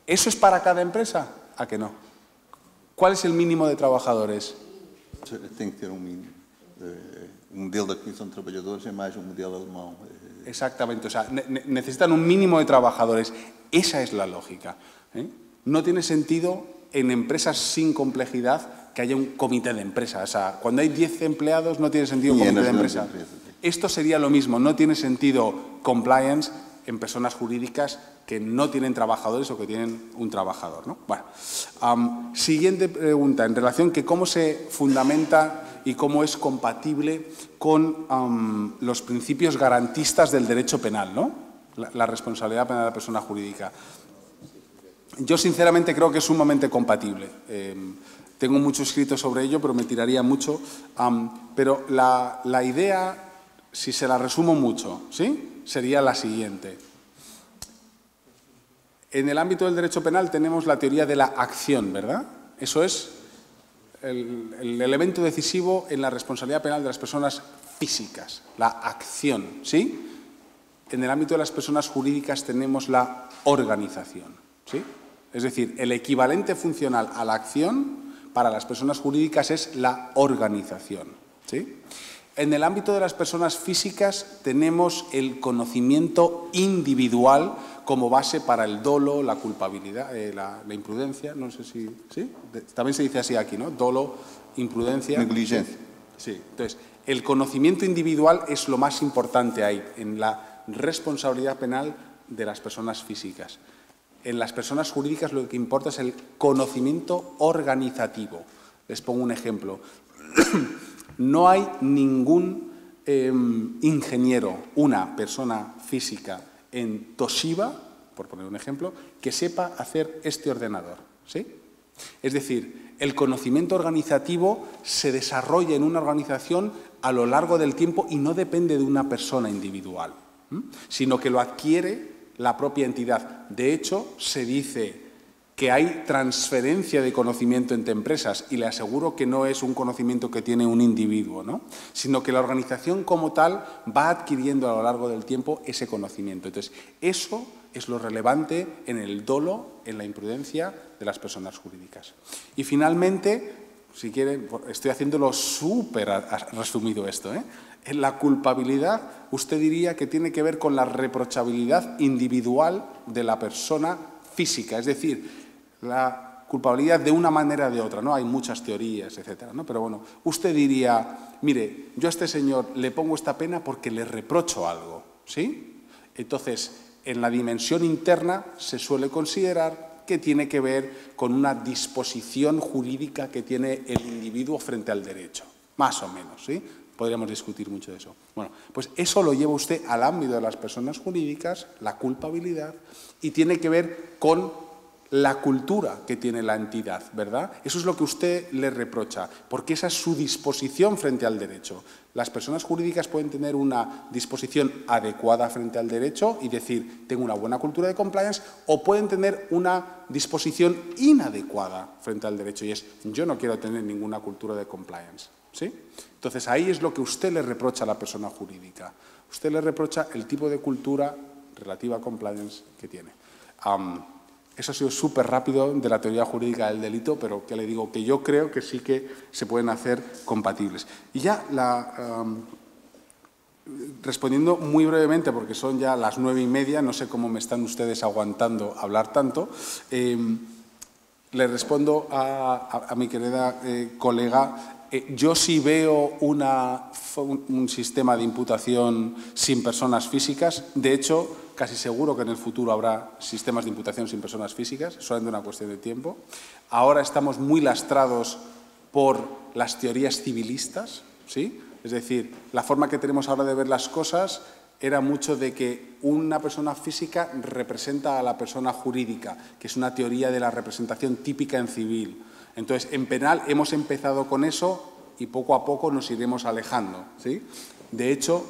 ¿Eso es para cada empresa? ¿A que no? ¿Cuál es el mínimo de trabajadores? Tem que ter mínimo. O modelo da Comissão de Trabalhadores é mais modelo alemão. Exactamente, o sea, necesitan un mínimo de trabajadores. Esa es la lógica, ¿eh? No tiene sentido en empresas sin complejidad que haya un comité de empresa. O sea, cuando hay 10 empleados no tiene sentido un comité de empresa. Esto sería lo mismo, no tiene sentido compliance en personas jurídicas que no tienen trabajadores o que tienen un trabajador, ¿no? Bueno, siguiente pregunta, en relación que cómo se fundamenta y cómo es compatible con los principios garantistas del derecho penal, ¿no? La responsabilidad penal de la persona jurídica. Yo, sinceramente, creo que es sumamente compatible. Tengo mucho escrito sobre ello, pero me tiraría mucho. Pero la idea, si se la resumo mucho, ¿sí?, sería la siguiente. En el ámbito del derecho penal tenemos la teoría de la acción, ¿verdad? Eso es el elemento decisivo en la responsabilidad penal de las personas físicas, la acción, ¿sí? En el ámbito de las personas jurídicas tenemos la organización, ¿sí? Es decir, el equivalente funcional a la acción para las personas jurídicas es la organización, ¿sí? En el ámbito de las personas físicas tenemos el conocimiento individual como base para el dolo, la culpabilidad, la imprudencia, no sé si... ¿sí? También se dice así aquí, ¿no? Dolo, imprudencia... Negligencia. Sí, entonces, el conocimiento individual es lo más importante ahí, en la responsabilidad penal de las personas físicas. En las personas jurídicas lo que importa es el conocimiento organizativo. Les pongo un ejemplo. No hay ningún ingeniero, una persona física en Toshiba, por poner un ejemplo, que sepa hacer este ordenador, ¿sí? Es decir, el conocimiento organizativo se desarrolla en una organización a lo largo del tiempo y no depende de una persona individual, sino que lo adquiere la propia entidad. De hecho, se dice que hay transferencia de conocimiento entre empresas y le aseguro que no es un conocimiento que tiene un individuo, ¿no?, sino que la organización como tal va adquiriendo a lo largo del tiempo ese conocimiento. Entonces, eso es lo relevante en el dolo, en la imprudencia de las personas jurídicas. Y finalmente, si quieren, estoy haciéndolo súper resumido esto, ¿eh? En la culpabilidad, usted diría que tiene que ver con la reprochabilidad individual de la persona física, es decir, la culpabilidad de una manera o de otra, ¿no? Hay muchas teorías, etcétera, ¿no? Pero bueno, usted diría, mire, yo a este señor le pongo esta pena porque le reprocho algo, ¿sí? Entonces, en la dimensión interna se suele considerar que tiene que ver con una disposición jurídica que tiene el individuo frente al derecho, más o menos, ¿sí? Podríamos discutir mucho de eso. Bueno, pues eso lo lleva usted al ámbito de las personas jurídicas, la culpabilidad, y tiene que ver con la cultura que tiene la entidad, ¿verdad? Eso es lo que usted le reprocha, porque esa es su disposición frente al derecho. Las personas jurídicas pueden tener una disposición adecuada frente al derecho y decir, tengo una buena cultura de compliance, o pueden tener una disposición inadecuada frente al derecho y es, yo no quiero tener ninguna cultura de compliance, ¿sí? Entonces, ahí es lo que usted le reprocha a la persona jurídica. Usted le reprocha el tipo de cultura relativa a compliance que tiene. Eso ha sido súper rápido de la teoría jurídica del delito, pero que le digo que yo creo que sí que se pueden hacer compatibles. Y ya respondiendo muy brevemente, porque son ya las 9:30, no sé cómo me están ustedes aguantando hablar tanto, le respondo a mi querida colega. Yo sí veo un sistema de imputación sin personas físicas. De hecho, casi seguro que en el futuro habrá sistemas de imputación sin personas físicas, solamente una cuestión de tiempo. Ahora estamos muy lastrados por las teorías civilistas, ¿sí? Es decir, la forma que tenemos ahora de ver las cosas era mucho de que una persona física representa a la persona jurídica, que es una teoría de la representación típica en civil. Entonces, en penal hemos empezado con eso y poco a poco nos iremos alejando, ¿sí? De hecho,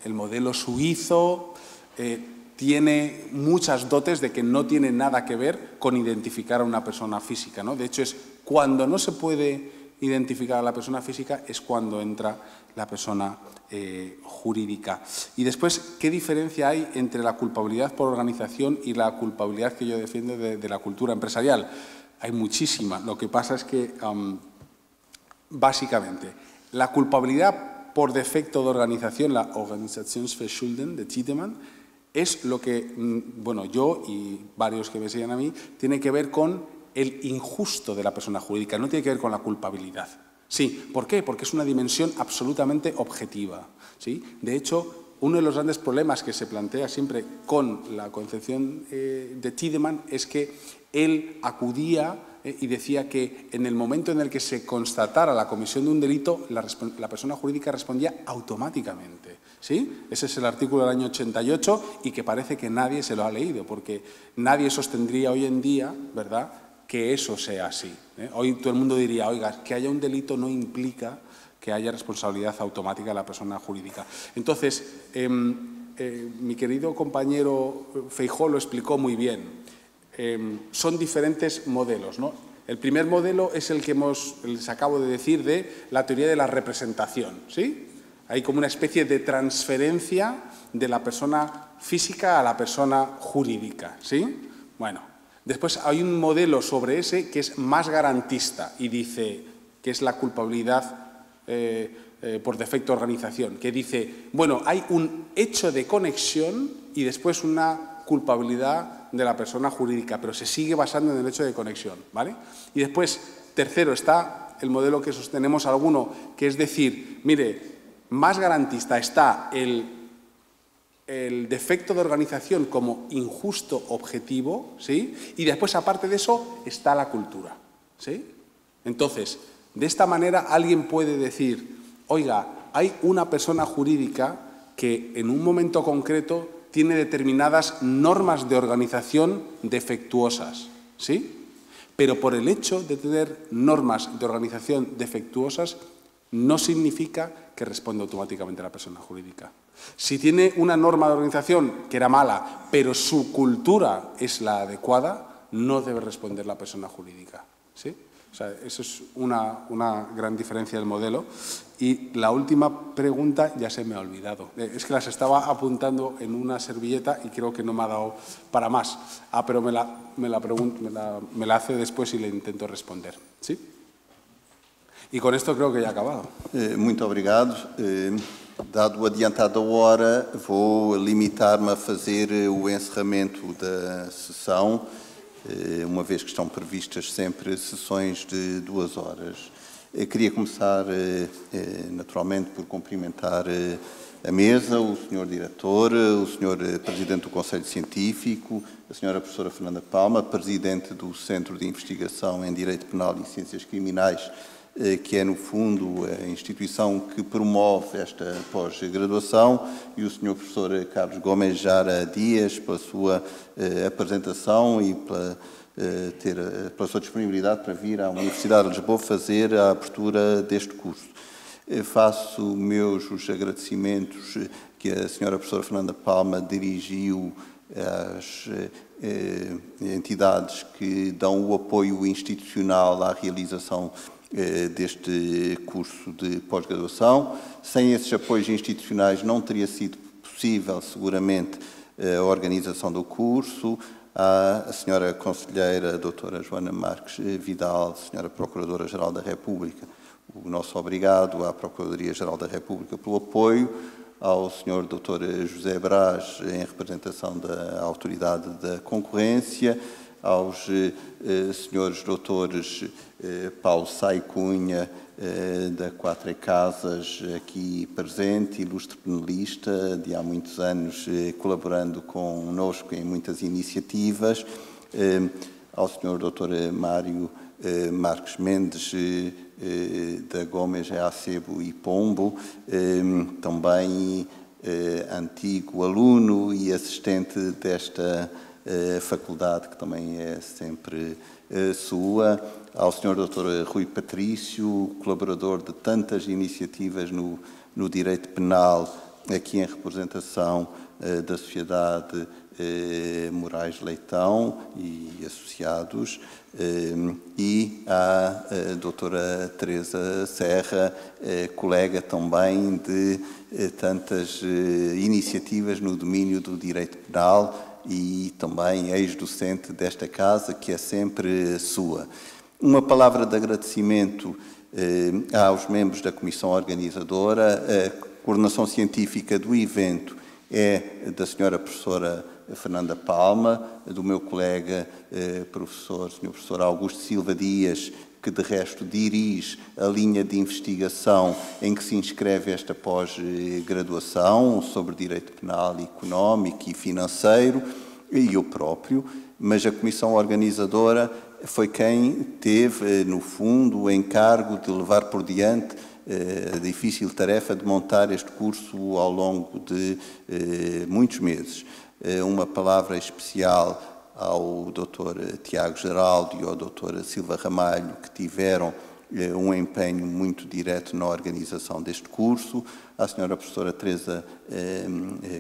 el modelo suizo tiene muchas dotes de que no tiene nada que ver con identificar a una persona física, ¿no? De hecho, es cuando no se puede identificar a la persona física es cuando entra la persona jurídica. Y después, ¿qué diferencia hay entre la culpabilidad por organización y la culpabilidad que yo defiendo de la cultura empresarial? Hay muchísima. Lo que pasa es que, básicamente, la culpabilidad por defecto de organización, la Organisationsverschulden de Tiedemann, es lo que, bueno, yo y varios que me siguen a mí, tiene que ver con el injusto de la persona jurídica, no tiene que ver con la culpabilidad. Sí, ¿por qué? Porque es una dimensión absolutamente objetiva, ¿sí? De hecho, uno de los grandes problemas que se plantea siempre con la concepción de Tiedemann es que él acudía y decía que en el momento en el que se constatara la comisión de un delito, la persona jurídica respondía automáticamente, ¿sí? Ese es el artículo del año 88 y que parece que nadie se lo ha leído, porque nadie sostendría hoy en día, ¿verdad?, que eso sea así. Hoy todo el mundo diría, oiga, que haya un delito no implica que haya responsabilidad automática de la persona jurídica. Entonces, mi querido compañero Feijóo lo explicó muy bien. Son diferentes modelos, ¿no? El primer modelo es el que les acabo de decir de la teoría de la representación, ¿sí? Hay como una especie de transferencia de la persona física a la persona jurídica, ¿sí? Bueno, después hay un modelo sobre ese que es más garantista y dice que es la culpabilidad por defecto de organización, que dice, bueno, hay un hecho de conexión y después una culpabilidad de la persona jurídica, pero se sigue basando en el hecho de conexión, ¿vale? Y después, tercero, está el modelo que sostenemos alguno, que es decir, mire, más garantista está el defecto de organización como injusto objetivo, ¿sí? Y después, aparte de eso, está la cultura, ¿sí? Entonces, de esta manera alguien puede decir, oiga, hay una persona jurídica que en un momento concreto tiene determinadas normas de organización defectuosas, ¿sí? Pero por el hecho de tener normas de organización defectuosas no significa que responda automáticamente a la persona jurídica. Si tiene una norma de organización que era mala, pero su cultura es la adecuada, no debe responder la persona jurídica, ¿sí? O sea, eso es una gran diferencia del modelo. Y la última pregunta ya se me ha olvidado. Es que las estaba apuntando en una servilleta y creo que no me ha dado para más. Pero me la hace después y le intento responder. ¿Sí? E com isto creio que já acabado. Muito obrigado. Dado o adiantado da hora, vou limitar-me a fazer o encerramento da sessão, uma vez que estão previstas sempre sessões de 2 horas. Queria começar, naturalmente, por cumprimentar a mesa, o Sr. Diretor, o Sr. Presidente do Conselho Científico, a Sra. Professora Fernanda Palma, Presidente do Centro de Investigação em Direito Penal e Ciências Criminais, que é, no fundo, a instituição que promove esta pós-graduação, e o Sr. Professor Carlos Gomes Jara Dias, pela sua apresentação e pela sua disponibilidade para vir à Universidade de Lisboa fazer a abertura deste curso. Faço meus os agradecimentos que a Sra. Professora Fernanda Palma dirigiu às entidades que dão o apoio institucional à realização deste curso de pós-graduação. Sem esses apoios institucionais não teria sido possível, seguramente, a organização do curso. A Sra. Conselheira, a Dra. Joana Marques Vidal, Sra. Procuradora-Geral da República, o nosso obrigado à Procuradoria-Geral da República pelo apoio, ao Sr. Dr. José Brás, em representação da Autoridade da Concorrência, aos Srs. Doutores Paulo Sai Cunha, da Quatro Casas, aqui presente, ilustre penalista, de há muitos anos colaborando connosco em muitas iniciativas, ao Sr. Dr. Mário Marques Mendes, da Gomes Acebo e Pombo, também antigo aluno e assistente desta faculdade, que também é sempre sua, ao Sr. Dr. Rui Patrício, colaborador de tantas iniciativas no direito penal, aqui em representação da Sociedade Moraes Leitão e associados, e à doutora Teresa Serra, colega também de tantas iniciativas no domínio do direito penal e também ex-docente desta casa, que é sempre sua. Uma palavra de agradecimento aos membros da comissão organizadora. A coordenação científica do evento é da Sra. Professora Fernanda Palma, do meu colega Sr. Professor Augusto Silva Dias, que de resto dirige a linha de investigação em que se inscreve esta pós-graduação sobre direito penal, económico e financeiro, e eu próprio, mas a comissão organizadora foi quem teve, no fundo, o encargo de levar por diante a difícil tarefa de montar este curso ao longo de muitos meses. Uma palavra especial ao Dr. Tiago Geraldo e ao Dr. Silva Ramalho, que tiveram um empenho muito direto na organização deste curso, à Sra. Professora Teresa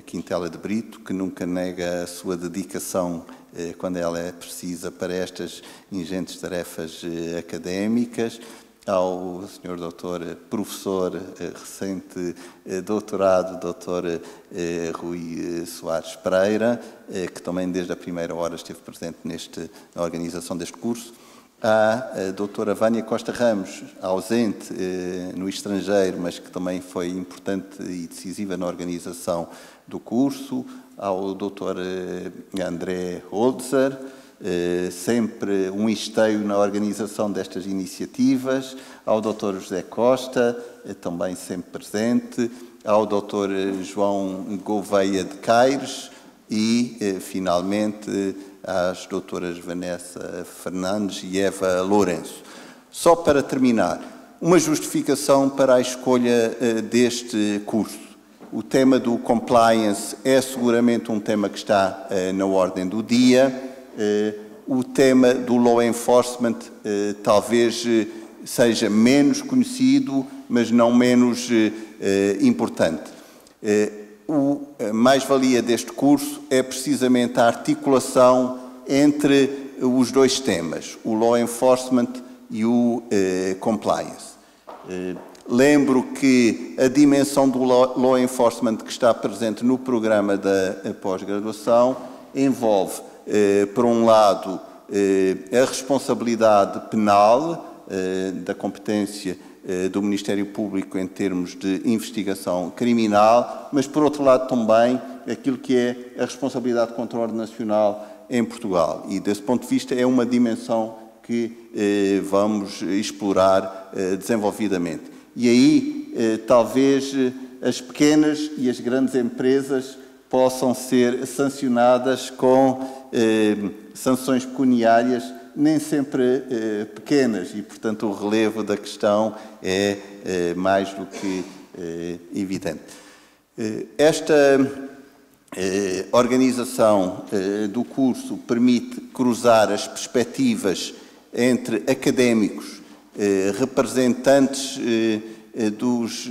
Quintela de Brito, que nunca nega a sua dedicação quando ela é precisa para estas ingentes tarefas académicas, ao Sr. Dr. Professor recente doutorado, Dr. Rui Soares Pereira, que também desde a primeira hora esteve presente na organização deste curso, à doutora Vânia Costa Ramos, ausente no estrangeiro, mas que também foi importante e decisiva na organização do curso, ao doutor André Holzer, sempre um esteio na organização destas iniciativas, ao Dr. José Costa, também sempre presente, ao Dr. João Gouveia de Caires e, finalmente, às doutoras Vanessa Fernandes e Eva Lourenço. Só para terminar, uma justificação para a escolha deste curso. O tema do compliance é seguramente um tema que está na ordem do dia. O tema do law enforcement talvez seja menos conhecido, mas não menos importante. A mais-valia deste curso é precisamente a articulação entre os dois temas, o law enforcement e o compliance. Lembro que a dimensão do law enforcement que está presente no programa da pós-graduação envolve, por um lado, a responsabilidade penal da competência do Ministério Público em termos de investigação criminal, mas, por outro lado, também aquilo que é a responsabilidade contra a ordem nacional em Portugal. E, desse ponto de vista, é uma dimensão que vamos explorar desenvolvidamente. E aí, talvez, as pequenas e as grandes empresas possam ser sancionadas com sanções pecuniárias nem sempre pequenas e, portanto, o relevo da questão é mais do que evidente. Esta organização do curso permite cruzar as perspectivas entre académicos, representantes dos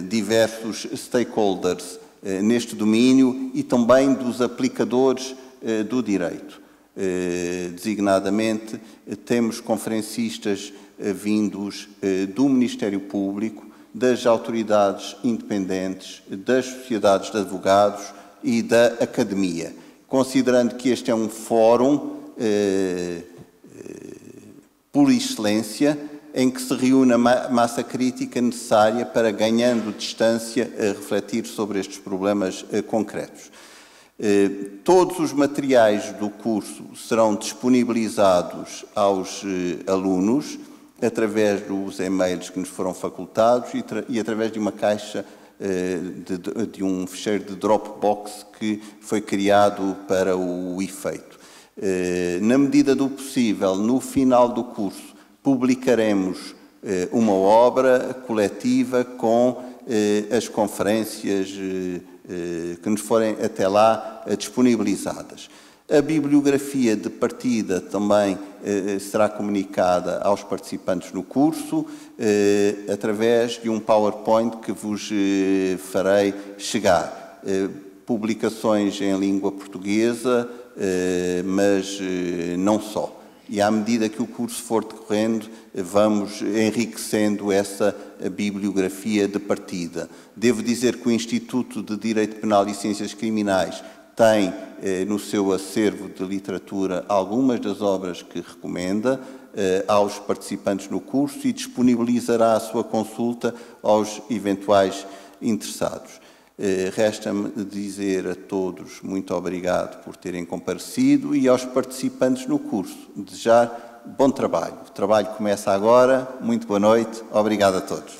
diversos stakeholders neste domínio e também dos aplicadores do direito. Designadamente, temos conferencistas vindos do Ministério Público, das autoridades independentes, das sociedades de advogados e da academia, considerando que este é um fórum por excelência em que se reúne a massa crítica necessária para, ganhando distância, refletir sobre estes problemas concretos. Todos os materiais do curso serão disponibilizados aos alunos através dos e-mails que nos foram facultados e através de uma caixa de um ficheiro de Dropbox que foi criado para o efeito. Na medida do possível, no final do curso, publicaremos uma obra coletiva com as conferências que nos forem até lá disponibilizadas. A bibliografia de partida também será comunicada aos participantes no curso através de um PowerPoint que vos farei chegar. Publicações em língua portuguesa, mas não só. E à medida que o curso for decorrendo, vamos enriquecendo essa bibliografia de partida. Devo dizer que o Instituto de Direito Penal e Ciências Criminais tem no seu acervo de literatura algumas das obras que recomenda aos participantes no curso e disponibilizará a sua consulta aos eventuais interessados. Resta-me dizer a todos muito obrigado por terem comparecido e aos participantes no curso desejar bom trabalho. O trabalho começa agora. Muito boa noite. Obrigado a todos.